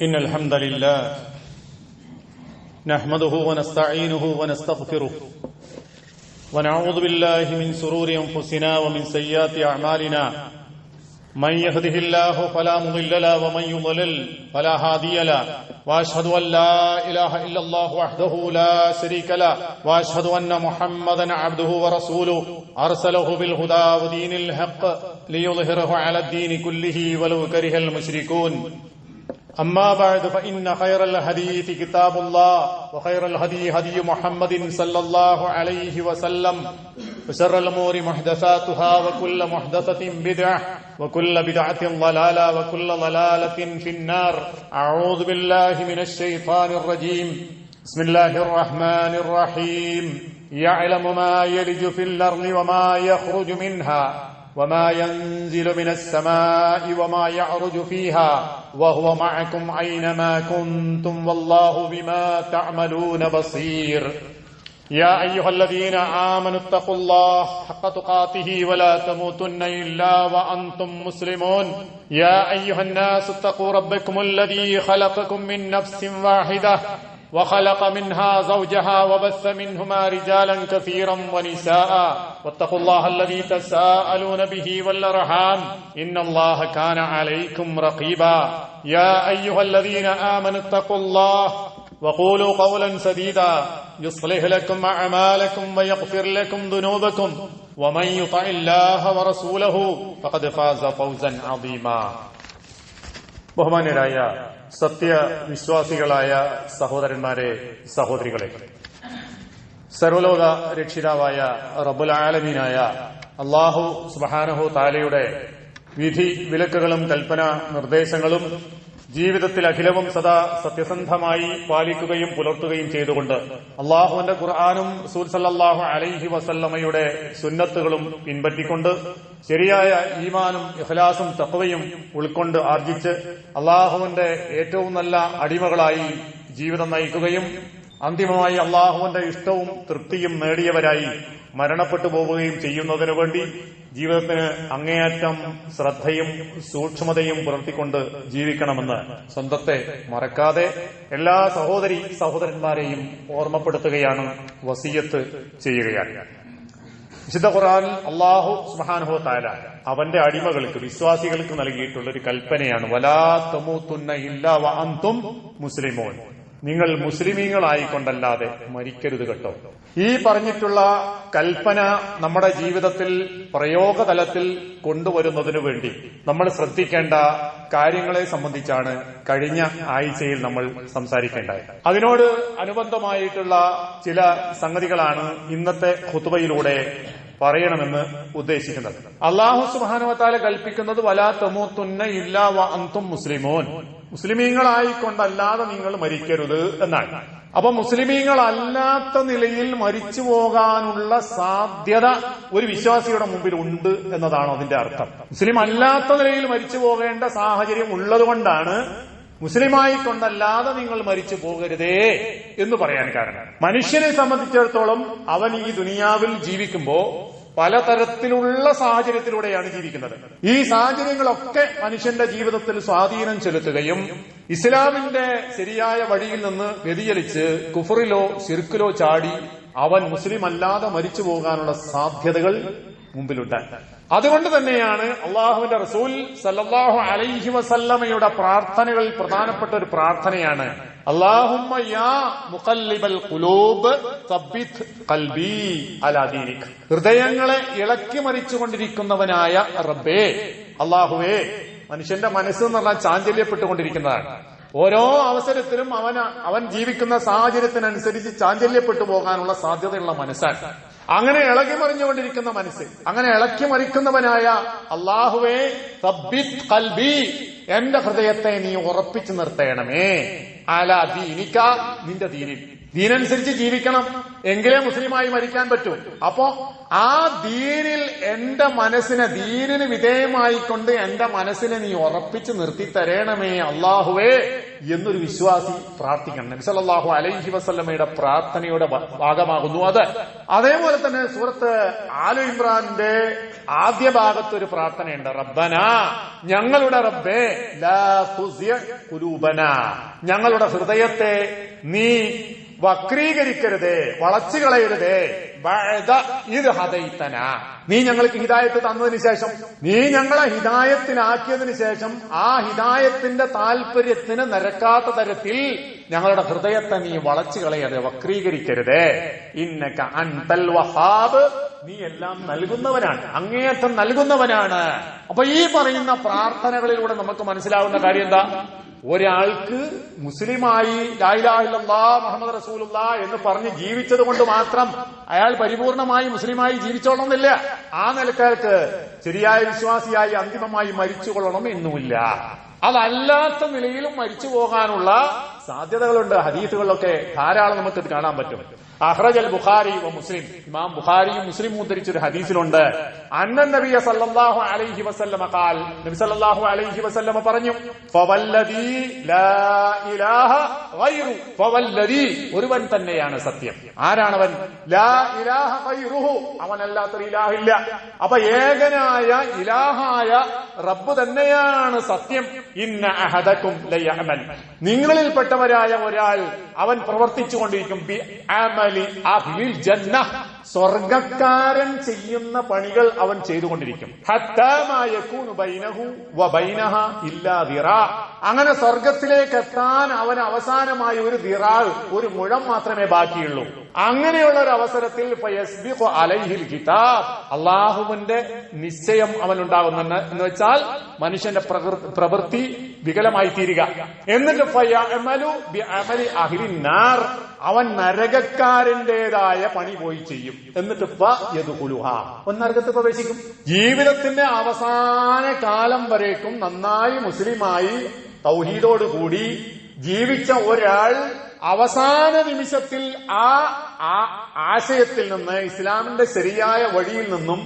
إن الحمد لله نحمده ونستعينه ونستغفره ونعوذ بالله من شرور أنفسنا ومن سيئات أعمالنا من يهده الله فلا مضل له ومن يضلل فلا هادي له وأشهد أن لا إله إلا الله وحده لا شريك له وأشهد أن محمدا عبده ورسوله أرسله بالهدى ودين الحق ليظهره على الدين كله ولو كره المشركون أما بعد فإن خير الحديث كتاب الله وخير الهدي هدي محمد صلى الله عليه وسلم وشر الأمور محدثاتها وكل محدثة بدعة وكل بدعة ضلالة وكل ضلالة في النار. أعوذ بالله من الشيطان الرجيم. بسم الله الرحمن الرحيم. يعلم ما يلج في الأرض وما يخرج منها وما ينزل من السماء وما يعرج فيها وهو معكم أينما كنتم والله بما تعملون بصير. يا أيها الذين آمنوا اتقوا الله حق تقاته ولا تموتن إلا وأنتم مسلمون. يا أيها الناس اتقوا ربكم الذي خلقكم من نفس واحدة وخلق منها زوجها وبث منهما رجالا كثيرا ونساء واتقوا الله الذي تساءلون به والأرحام إن الله كان عليكم رقيبا. يا أيها الذين آمنوا اتقوا الله وقولوا قولا سديدا يصلح لكم أعمالكم ويغفر لكم ذنوبكم ومن يطع الله ورسوله فقد فاز فوزا عظيما. ബഹുമാന്യരായ സത്യവിശ്വാസികളായ സഹോദരന്മാരെ, സഹോദരികളെ, സർവലോക രക്ഷിതാവായ റബ്ബുൽ ആലമീനായ അല്ലാഹു സുബ്ഹാനഹു തആലയുടെ വിധി വിലക്കുകളും കൽപ്പന നിർദ്ദേശങ്ങളും ജീവിതത്തിൽ അഖിലവും സദാ സത്യസന്ധമായി പാലിക്കുകയും പുലർത്തുകയും ചെയ്തുകൊണ്ട് അള്ളാഹുവിന്റെ ഖുർആനും റസൂൽ സല്ലല്ലാഹു അലൈഹി വസല്ലമയുടെ സുന്നത്തുകളും പിൻപറ്റിക്കൊണ്ട് ശരിയായ ഈമാനും ഇഖ്ലാസും തഖ്വയും ഉൾക്കൊണ്ട് ആർജിച്ച് അള്ളാഹുവിന്റെ ഏറ്റവും നല്ല അടിമകളായി ജീവിതം നയിക്കുകയും അന്തിമമായി അള്ളാഹുവിന്റെ ഇഷ്ടവും തൃപ്തിയും നേടിയവരായി മരണപ്പെട്ടു പോവുകയും ചെയ്യുന്നതിനു വേണ്ടി ജീവിതത്തിന് അങ്ങേയറ്റം ശ്രദ്ധയും സൂക്ഷ്മതയും പുലർത്തിക്കൊണ്ട് ജീവിക്കണമെന്ന് സ്വന്തത്തെ മറക്കാതെ എല്ലാ സഹോദരന്മാരെയും ഓർമ്മപ്പെടുത്തുകയാണ്, വസിയത്ത് ചെയ്യുകയാണ്. വിശുദ്ധ ഖുർആനിൽ അല്ലാഹു സുബ്ഹാനഹു വതആല അവന്റെ അടിമകൾക്ക്, വിശ്വാസികൾക്ക് നൽകിയിട്ടുള്ള ഒരു കൽപ്പനയാണ്, വലാ തമൂതുന്ന ഇല്ലാ വഅൻതും മുസ്ലിമൂൻ. നിങ്ങൾ മുസ്ലിമീങ്ങളായിക്കൊണ്ടല്ലാതെ മരിക്കരുത് കേട്ടോ. ഈ പറഞ്ഞിട്ടുള്ള കൽപ്പന നമ്മുടെ ജീവിതത്തിൽ പ്രയോഗതലത്തിൽ കൊണ്ടുവരുന്നതിനു വേണ്ടി നമ്മൾ ശ്രദ്ധിക്കേണ്ട കാര്യങ്ങളെ സംബന്ധിച്ചാണ് കഴിഞ്ഞ ആഴ്ചയിൽ നമ്മൾ സംസാരിക്കേണ്ടത്. അതിനോട് അനുബന്ധമായിട്ടുള്ള ചില സംഗതികളാണ് ഇന്നത്തെ ഖുതുബയിലൂടെ പറയണമെന്ന് ഉദ്ദേശിക്കുന്നത്. അല്ലാഹു സുബ്ഹാനഹു വതആല കൽപ്പിക്കുന്നത് വലാ തമൂതുന്ന ഇല്ലാ വഅൻതും മുസ്ലിമൂൻ, മുസ്ലിമീങ്ങളായിക്കൊണ്ടല്ലാതെ നിങ്ങൾ മരിക്കരുത് എന്നാണ്. അപ്പൊ മുസ്ലിമീങ്ങളല്ലാത്ത നിലയിൽ മരിച്ചു പോകാനുള്ള സാധ്യത ഒരു വിശ്വാസിയുടെ മുമ്പിൽ ഉണ്ട് എന്നതാണ് അതിന്റെ അർത്ഥം. മുസ്ലിം അല്ലാത്ത നിലയിൽ മരിച്ചു പോകേണ്ട സാഹചര്യം ഉള്ളതുകൊണ്ടാണ് മുസ്ലിമായി കൊണ്ടല്ലാതെ നിങ്ങൾ മരിച്ചു പോകരുതേ എന്ന് പറയാൻ കാരണം. മനുഷ്യനെ സംബന്ധിച്ചിടത്തോളം അവൻ ഈ ദുനിയാവിൽ ജീവിക്കുമ്പോ പലതരത്തിലുള്ള സാഹചര്യത്തിലൂടെയാണ് ജീവിക്കുന്നത്. ഈ സാഹചര്യങ്ങളൊക്കെ മനുഷ്യന്റെ ജീവിതത്തിൽ സ്വാധീനം ചെലുത്തുകയും ഇസ്ലാമിന്റെ ശരിയായ വഴിയിൽ നിന്ന് വ്യതിചലിച്ച് കുഫറിലോ ശിർക്കിലോ ചാടി അവൻ മുസ്ലിം അല്ലാതെ മരിച്ചു പോകാനുള്ള സാധ്യതകൾ മുമ്പിലുണ്ടായി. അതുകൊണ്ട് തന്നെയാണ് അള്ളാഹുവിന്റെ റസൂൽ സല്ലല്ലാഹു അലൈഹി വസല്ലമയുടെ പ്രാർത്ഥനകളിൽ പ്രധാനപ്പെട്ട ഒരു പ്രാർത്ഥനയാണ്, അല്ലാഹുമ്മ യാ മുഖല്ലിബൽ ഖുലൂബ് സബ്ബിത് ഖൽബി അലാ ദീനിക്. ഹൃദയങ്ങളെ ഇളക്കി മറിച്ചുകൊണ്ടിരിക്കുന്നവനായ റബ്ബേ, അല്ലാഹുവേ. മനുഷ്യന്റെ മനസ്സ് എന്ന് പറഞ്ഞാൽ ചാഞ്ചല്യപ്പെട്ടുകൊണ്ടിരിക്കുന്നതാണ്. ഓരോ അവസരത്തിലും അവൻ ജീവിക്കുന്ന സാഹചര്യത്തിനനുസരിച്ച് ചാഞ്ചല്യപ്പെട്ടു പോകാനുള്ള സാധ്യതയുള്ള മനസ്സാണ്. അങ്ങനെ ഇളകി മറിഞ്ഞുകൊണ്ടിരിക്കുന്ന മനസ്സ്, അങ്ങനെ ഇളക്കി മറിക്കുന്നവനായ അല്ലാഹുവേ, സബ്ബിത് ഖൽബി, എന്റെ ഹൃദയത്തെ നീ ഉറപ്പിച്ചു നിർത്തണമേ, അലാ ദീനിക, നിന്റെ ദീനിൽ. ദീനനുസരിച്ച് ജീവിക്കണം, എങ്കിലേ മുസ്ലിമായി മരിക്കാൻ പറ്റൂ. അപ്പോ ആ ദീനിൽ എന്റെ മനസ്സിനെ, ദീനിന് വിധേയമായിക്കൊണ്ട് എന്റെ മനസ്സിനെ നീ ഉറപ്പിച്ച് നിർത്തി തരണമേ അള്ളാഹുവേ എന്നൊരു വിശ്വാസി പ്രാർത്ഥിക്കണം. നബി സല്ലല്ലാഹു അലൈഹി വസല്ലമയുടെ പ്രാർത്ഥനയുടെ ഭാഗമാകുന്നു അത്. അതേപോലെ തന്നെ സൂറത്ത് ആലു ഇമ്രാന്റെ ആദ്യ ഭാഗത്ത് ഒരു പ്രാർത്ഥനയുണ്ട്. റബ്ബന, ഞങ്ങളുടെ റബ്ബേ, ലാ തുസിഅ ഖുലൂബനാ, ഞങ്ങളുടെ ഹൃദയത്തെ നീ വക്രീകരിക്കരുതേ, വളച്ചു കളയരുതേ. ബഅദ ഇദ് ഹദൈതനാ, നീ ഞങ്ങൾക്ക് ഹിദായത്ത് തന്നതിന് ശേഷം, നീ ഞങ്ങളെ ഹിദായത്തിലാക്കിയതിനു ശേഷം ആ ഹിദായത്തിന്റെ താല്പര്യത്തിന് നിരക്കാത്ത തരത്തിൽ ഞങ്ങളുടെ ഹൃദയത്തെ നീ വളച്ചു കളയരുതേ, വക്രീകരിക്കരുതേ. ഇന്നക അൻതൽ വഹാബ്, നീ എല്ലാം നൽകുന്നവനാണ്, അങ്ങേയറ്റം നൽകുന്നവനാണ്. അപ്പൊ ഈ പറയുന്ന പ്രാർത്ഥനകളിലൂടെ നമുക്ക് മനസ്സിലാവുന്ന കാര്യം എന്താ? ഒരാൾക്ക് മുസ്ലിമായി ലാ ഇലാഹ ഇല്ലല്ലാഹ് മുഹമ്മദ് റസൂലുള്ളാഹ് എന്ന് പറഞ്ഞ് ജീവിച്ചത് കൊണ്ട് മാത്രം അയാൾ പരിപൂർണമായി മുസ്ലിമായി ജീവിച്ചോളണമെന്നില്ല. ആ നിലക്കാർക്ക് ശരിയായ വിശ്വാസിയായി അന്തിമമായി മരിച്ചുകൊള്ളണം എന്നുമില്ല. അതല്ലാത്ത നിലയിലും മരിച്ചു പോകാനുള്ള സാധ്യതകളുണ്ട്. ഹദീസുകളിലൊക്കെ ധാരാളം നമുക്ക് കാണാൻ പറ്റും. അഖ്റജൽ ബുഖാരി വ മുസ്ലിം, ഇമാം ബുഖാരിയും മുസ്ലിമും ഉദ്ധരിച്ചൊരു ഹദീസിലുണ്ട്. അന്നൻ നബിയ സല്ലല്ലാഹു അലൈഹി വസല്ലമ ഖാൽ, നബി സല്ലല്ലാഹു അലൈഹി വസല്ലമ പറഞ്ഞു, ഫവല്ലദീ ലാ ഇലാഹ ഗൈറു, ഫവല്ലദീ, ഒരുവൻ തന്നെയാണ് സത്യം. ആരാണവൻ? ലാ ഇലാഹ ഗൈറുഹു, അവനല്ലാത്തൊരു ഇലാഹില്ല. അപ്പൊ ഏകനായ ഇലാഹായ റബ്ബ് തന്നെയാണ് സത്യം. ഇന്ന അഹദക്കും ലയഅമൽ, നിങ്ങളിൽപ്പെട്ടവരായ ഒരാൾ അവൻ പ്രവർത്തിച്ചുകൊണ്ടിരിക്കും, ബി അമലി അഹ്ലിൽ ജന്ന, സ്വർഗക്കാരൻ ചെയ്യുന്ന പണികൾ അവൻ ചെയ്തുകൊണ്ടിരിക്കും. ഹത്താ മാ യകൂനു ബൈനഹു വ ബൈനഹ ഇല്ലാ ദിറാ, അങ്ങനെ സ്വർഗത്തിലേക്ക് എത്താൻ അവന് അവസാനമായി ഒരു ദിറാ, ഒരു മുഴം മാത്രമേ ബാക്കിയുള്ളൂ. അങ്ങനെയുള്ള ഒരു അവസരത്തിൽ ഫയസ്ബിഖു അലൈഹിൽ കിതാബ്, അള്ളാഹുവിന്റെ നിശ്ചയം അവനുണ്ടാകുന്നുണ്ട്. എന്ന് വെച്ചാൽ മനുഷ്യന്റെ പ്രവൃത്തി വികലമായി തീരുക. എന്നിട്ട് ഫയഅമലു ബിഅമലി അഹ്ലിൻ നാർ, അവൻ നരകക്കാരന്റേതായ പണി പോയി ചെയ്യും. എന്നിട്ട് ഫയദ്ഖുലുഹാ, നരകത്തിൽ പ്രവേശിക്കും. ജീവിതത്തിന്റെ അവസാന കാലം വരേക്കും നന്നായി മുസ്ലിമായി തൗഹീദോടുകൂടി ജീവിച്ച ഒരാൾ അവസാന നിമിഷത്തിൽ ആ ആശയത്തിൽ നിന്ന്, ഇസ്ലാമിന്റെ ശരിയായ വഴിയിൽ നിന്നും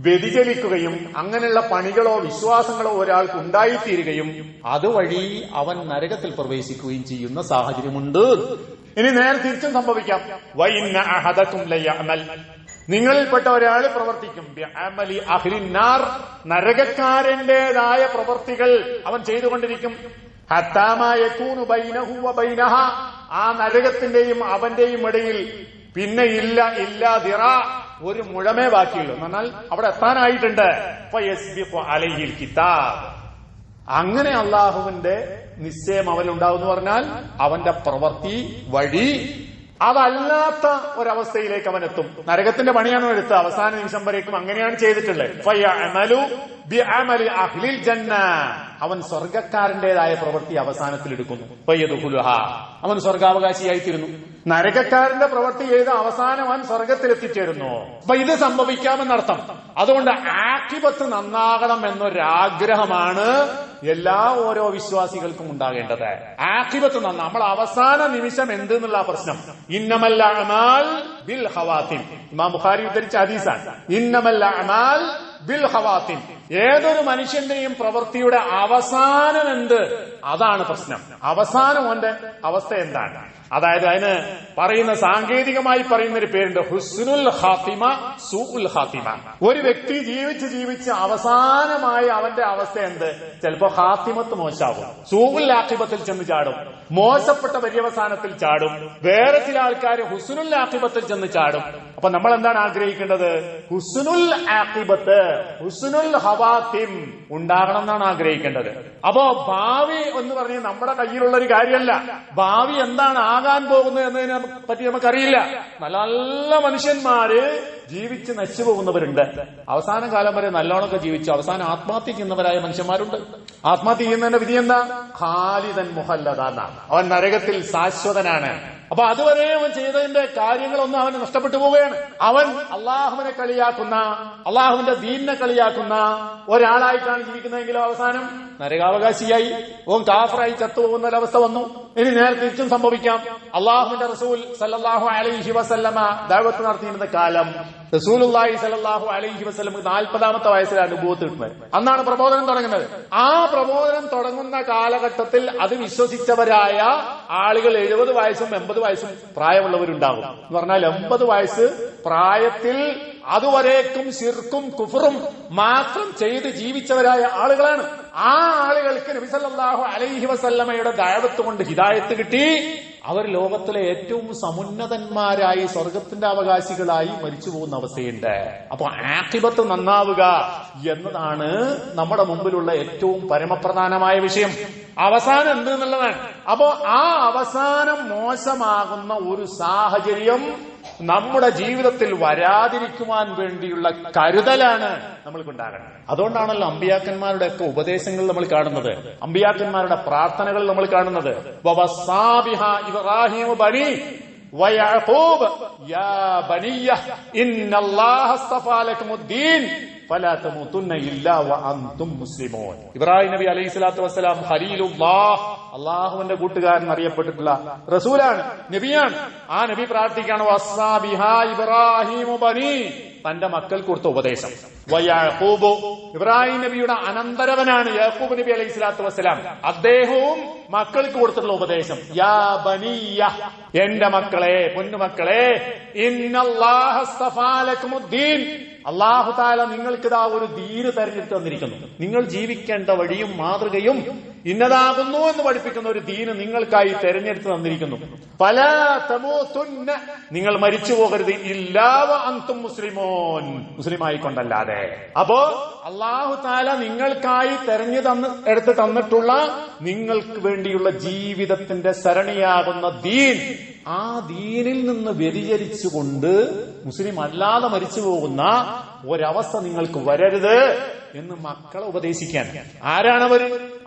വ്യതിചലിക്കുകയും അങ്ങനെയുള്ള പണികളോ വിശ്വാസങ്ങളോ ഒരാൾക്ക് ഉണ്ടായിത്തീരുകയും അതുവഴി അവൻ നരകത്തിൽ പ്രവേശിക്കുകയും ചെയ്യുന്ന സാഹചര്യമുണ്ട്. ഇനി നേരെ തിരിച്ചും സംഭവിക്കാം. വഇന്ന അഹദകും ലയഅമൽ, നിങ്ങളിൽപ്പെട്ട ഒരാൾ പ്രവർത്തിക്കും, ബിഅമലി അഹ്ലിൻ നാർ, നരകക്കാരന്റേതായ പ്രവർത്തികൾ അവൻ ചെയ്തുകൊണ്ടിരിക്കും. ഹത്താ മാ യകൂനു ബൈനഹു വ ബൈനഹ, ആ നരകത്തിന്റെയും അവന്റെയും ഇടയിൽ പിന്നെ ഇല്ലാ ദിറാ, ഒരു മുഴമേ ബാക്കിയുള്ളൂ. എന്നാൽ അവിടെ എത്താനായിട്ടുണ്ട്. ഫയസ്ബിഖു അലൈഹിൽ കിതാബ്, അങ്ങനെ അള്ളാഹുവിന്റെ നിശ്ചയം അവനുണ്ടാവും എന്ന് പറഞ്ഞാൽ അവന്റെ പ്രവൃത്തി വഴി അതല്ലാത്ത ഒരവസ്ഥയിലേക്ക് അവൻ എത്തും. നരകത്തിന്റെ പണിയാണ് എടുത്ത് അവസാന നിമിഷം വരേക്കും അങ്ങനെയാണ് ചെയ്തിട്ടുള്ളത്. ഫയഅമലു ബിഅമലി അഹ്ലിൽ ജന്ന, അവൻ സ്വർഗക്കാരന്റേതായ പ്രവൃത്തി അവസാനത്തിൽ എടുക്കുന്നു. ഫയദ്ഖുലുഹാ, അവൻ സ്വർഗാവകാശിയായിത്തീരുന്നു. നരകക്കാരന്റെ പ്രവൃത്തി ചെയ്ത് അവസാനം അവൻ സ്വർഗത്തിലെത്തിച്ചേരുന്നു. അപ്പൊ ഇത് സംഭവിക്കാമെന്നർത്ഥം. അതുകൊണ്ട് ആഖിബത്ത് നന്നാകണം എന്നൊരാഗ്രഹമാണ് ഓരോ വിശ്വാസികൾക്കും ഉണ്ടാകേണ്ടത്. ആഖിബത്ത് നന്നാ, നമ്മൾ അവസാന നിമിഷം എന്തെന്നുള്ള പ്രശ്നം. ഇന്നമൽ അഅമാൽ ബിൽ ഖവാതിം, ഇമാം ബുഖാരി ഉദ്ധരിച്ച ഹദീസാണ്. ഇന്നമൽ അഅമാൽ ബിൽ ഖവാതിം, ഏതൊരു മനുഷ്യന്റെയും പ്രവൃത്തിയുടെ അവസാനം എന്ത്, അതാണ് പ്രശ്നം. അവസാനം അവന്റെ അവസ്ഥ എന്താണ്? അതായത് അതിന് പറയുന്ന, സാങ്കേതികമായി പറയുന്ന ഒരു പേരുണ്ട്, ഹുസ്നുൽ ഖാത്തിമ സൂഉൽ ഖാത്തിമ. ഒരു വ്യക്തി ജീവിച്ച് അവസാനമായി അവന്റെ അവസ്ഥ എന്ത്? ചിലപ്പോ ഖാത്തിമത്ത് മോശമാകും, സൂഉൽ ആഖിബത്തിൽ ചെന്ന് ചാടും, മോശപ്പെട്ട പര്യവസാനത്തിൽ ചാടും. വേറെ ചില ആൾക്കാർ ഹുസ്നുൽ ആഖിബത്തിൽ ചെന്ന് ചാടും. അപ്പൊ നമ്മൾ എന്താണ് ആഗ്രഹിക്കേണ്ടത്? ഹുസ്നുൽ ആഖിബത്ത്, ഹുസ്നുൽ ഖവാത്തിം ഉണ്ടാകണം എന്നാണ് ആഗ്രഹിക്കേണ്ടത്. അപ്പോ ഭാവി എന്ന് പറഞ്ഞ് നമ്മുടെ കയ്യിലുള്ള ഒരു കാര്യമല്ല. ഭാവി എന്താണ് ആകാൻ പോകുന്നത് എന്നതിനെ പറ്റി നമുക്കറിയില്ല. നല്ല മനുഷ്യന്മാര് ജീവിച്ച് നശിച്ചു പോകുന്നവരുണ്ട്. അവസാന കാലം വരെ നല്ലോണമൊക്കെ ജീവിച്ചു അവസാനം ആത്മഹത്യ ചെയ്യുന്നവരായ മനുഷ്യന്മാരുണ്ട്. ആത്മഹത്യ ചെയ്യുന്നതിന്റെ വിധി എന്താ? ഖാലിദൻ മുഖല്ലദാന, അവൻ നരകത്തിൽ ശാശ്വതനാണ്. അപ്പൊ അതുവരെ അവൻ ചെയ്തതിന്റെ കാര്യങ്ങളൊന്നും അവന് നഷ്ടപ്പെട്ടു പോവുകയാണ്. അവൻ അള്ളാഹുവിനെ കളിയാക്കുന്ന, അള്ളാഹുവിന്റെ ദീനിനെ കളിയാക്കുന്ന ഒരാളായിട്ടാണ് ജീവിക്കുന്നതെങ്കിലും അവസാനം നരകാവകാശിയായി ഓൻ കാഫറായി ചത്തുപോകുന്ന ഒരവസ്ഥ വന്നു. ഇനി നേരെ തിരിച്ചും സംഭവിക്കാം. അള്ളാഹുവിന്റെ റസൂൽ സല്ലല്ലാഹു അലൈഹി വസല്ലമ ദഅവത്ത് നടത്തിയിരുന്ന കാലം റസൂലുള്ളാഹി സല്ലല്ലാഹു അലൈഹി വസല്ലമക്ക് 40ാമത്തെ വയസ്സിലാണ് നുബുവത്ത് കിട്ടുന്നത്. അന്നാണ് പ്രബോധനം തുടങ്ങുന്നത്. ആ പ്രബോധനം തുടങ്ങുന്ന കാലഘട്ടത്തിൽ അത് വിശ്വസിച്ചവരായ ആളുകൾ 70 വയസ്സും 80 വയസ്സും പ്രായമുള്ളവരുണ്ടാകും. എന്ന് പറഞ്ഞാൽ 80 വയസ്സ് പ്രായത്തിൽ അതുവരേക്കും ശിർക്കും കുഫറും മാത്രം ചെയ്ത് ജീവിച്ചവരായ ആളുകളാണ്. ആ ആളുകൾക്ക് നബി സല്ലല്ലാഹു അലൈഹി വസല്ലമയുടെ ദഅവത്ത് കൊണ്ട് ഹിദായത്ത് കിട്ടി. അവർ ലോകത്തിലെ ഏറ്റവും സമുന്നതന്മാരായി സ്വർഗത്തിന്റെ അവകാശികളായി മരിച്ചു പോകുന്ന അവസ്ഥയുണ്ട്. അപ്പൊ ആഖിബത്ത് നന്നാവുക എന്നതാണ് നമ്മുടെ മുമ്പിലുള്ള ഏറ്റവും പരമപ്രധാനമായ വിഷയം. അവസാനം എന്ത് എന്നുള്ളതാണ്. അപ്പോ ആ അവസാനം മോശമാകുന്ന ഒരു സാഹചര്യം നമ്മുടെ ജീവിതത്തിൽ വരാതിരിക്കുവാൻ വേണ്ടിയുള്ള കരുതലാണ് നമ്മൾക്കുണ്ടാകണം. അതുകൊണ്ടാണല്ലോ അമ്പിയാക്കന്മാരുടെ ഒക്കെ ഉപദേശങ്ങൾ നമ്മൾ കാണുന്നത്, അമ്പിയാക്കന്മാരുടെ പ്രാർത്ഥനകൾ നമ്മൾ കാണുന്നത്. ഇബ്രാഹിം ബനി വയഅഖൂബ് യാ ബനിയ ഇന്നല്ലാഹ അസ്തഫാ ലക്കുമുദ്ദീൻ ഫലാ തമൂതുന്ന ഇല്ലാ വഅൻതും മുസ്ലിമൂൻ. ഇബ്രാഹിം നബി അലൈഹി സ്വലാത്തു വസ്സലാം ഖലീലുല്ലാഹ്, അള്ളാഹുവിന്റെ കൂട്ടുകാരൻ അറിയപ്പെട്ടിട്ടുള്ള റസൂലാണ്, നബിയാണ്. ആ നബി പ്രാർത്ഥിക്കാണ് വസ്സാ ബിഹാ ഇബ്രാഹിം ബനി, തന്റെ മക്കൾക്ക് കൊടുത്ത ഉപദേശം. വയഅഖൂബ്, ഇബ്രാഹിം നബിയുടെ അനന്തരവനാണ് യാഖൂബ് നബി അലൈഹി സ്വലാത്തു വസ്സലാം. അദ്ദേഹവും മക്കൾക്ക് കൊടുത്തിട്ടുള്ള ഉപദേശം യാ ബനിയ, എന്റെ മക്കളെ, പൊന്നുമക്കളെ, ഇന്നല്ലാഹ അസ്തഫാ ലക്കുമുദ്ദീൻ, അല്ലാഹു തആല നിങ്ങൾക്കിതാ ഒരു ദീന് തെരഞ്ഞെടുത്ത് തന്നിരിക്കുന്നു. നിങ്ങൾ ജീവിക്കേണ്ട വഴിയും മാതൃകയും ഇന്നതാകുന്നു എന്ന് പഠിപ്പിക്കുന്ന ഒരു ദീന് നിങ്ങൾക്കായി തെരഞ്ഞെടുത്ത് തന്നിരിക്കുന്നു. ഫലാ തമൂതുന്ന, നിങ്ങൾ മരിച്ചു പോകരുത്, ഇല്ലാ വഅൻതും മുസ്ലിമൂൻ, മുസ്ലിമായി കൊണ്ടല്ലാതെ. അപ്പോ അല്ലാഹു തആല നിങ്ങൾക്കായി എടുത്ത് തന്നിട്ടുള്ള നിങ്ങൾക്ക് വേണ്ടിയുള്ള ജീവിതത്തിന്റെ സരണിയാകുന്ന ദീൻ, ആ ദീനിൽ നിന്ന് വ്യതിചരിച്ചുകൊണ്ട് മുസ്ലിം അല്ലാതെ മരിച്ചു പോകുന്ന ഒരവസ്ഥ നിങ്ങൾക്ക് വരരുത് എന്ന് മക്കളെ ഉപദേശിക്കാൻ. ആരാണവർ?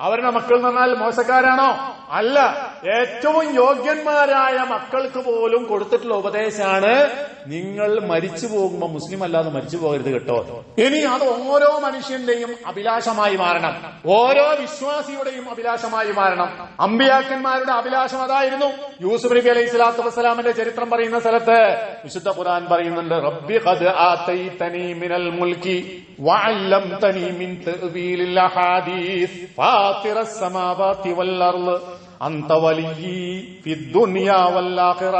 അവരുടെ മക്കൾ എന്ന് പറഞ്ഞാൽ മോശക്കാരാണോ? അല്ല, ഏറ്റവും യോഗ്യന്മാരായ മക്കൾക്ക് പോലും കൊടുത്തിട്ടുള്ള ഉപദേശമാണ് നിങ്ങൾ മരിച്ചു പോകുമ്പോ മുസ്ലിം അല്ലാതെ മരിച്ചു പോകരുത് കേട്ടോ. ഇനി അത് ഓരോ മനുഷ്യന്റെയും അഭിലാഷമായി മാറണം, ഓരോ വിശ്വാസിയുടെയും അഭിലാഷമായി മാറണം. അമ്പിയാക്കന്മാരുടെ അഭിലാഷം അതായിരുന്നു. യൂസുഫ് നബി അലൈഹി സ്വലാത്തു വസ്സലാമിന്റെ ചരിത്രം പറയുന്ന സ്ഥലത്ത് വിശുദ്ധ ഖുർആൻ പറയുന്നുണ്ട്, റബ്ബി ഖദ് ആതൈതനി മിനൽ മുൽക്കി വഅല്ലംതനി മിൻ തഅ്വീലിൽ അഹാദീസ് ഫാത്തിറസ് സമാവാതി വൽ അർള് അൻത വലിയ്യി ഫിദ്ദുനിയാ വൽ ആഖിറ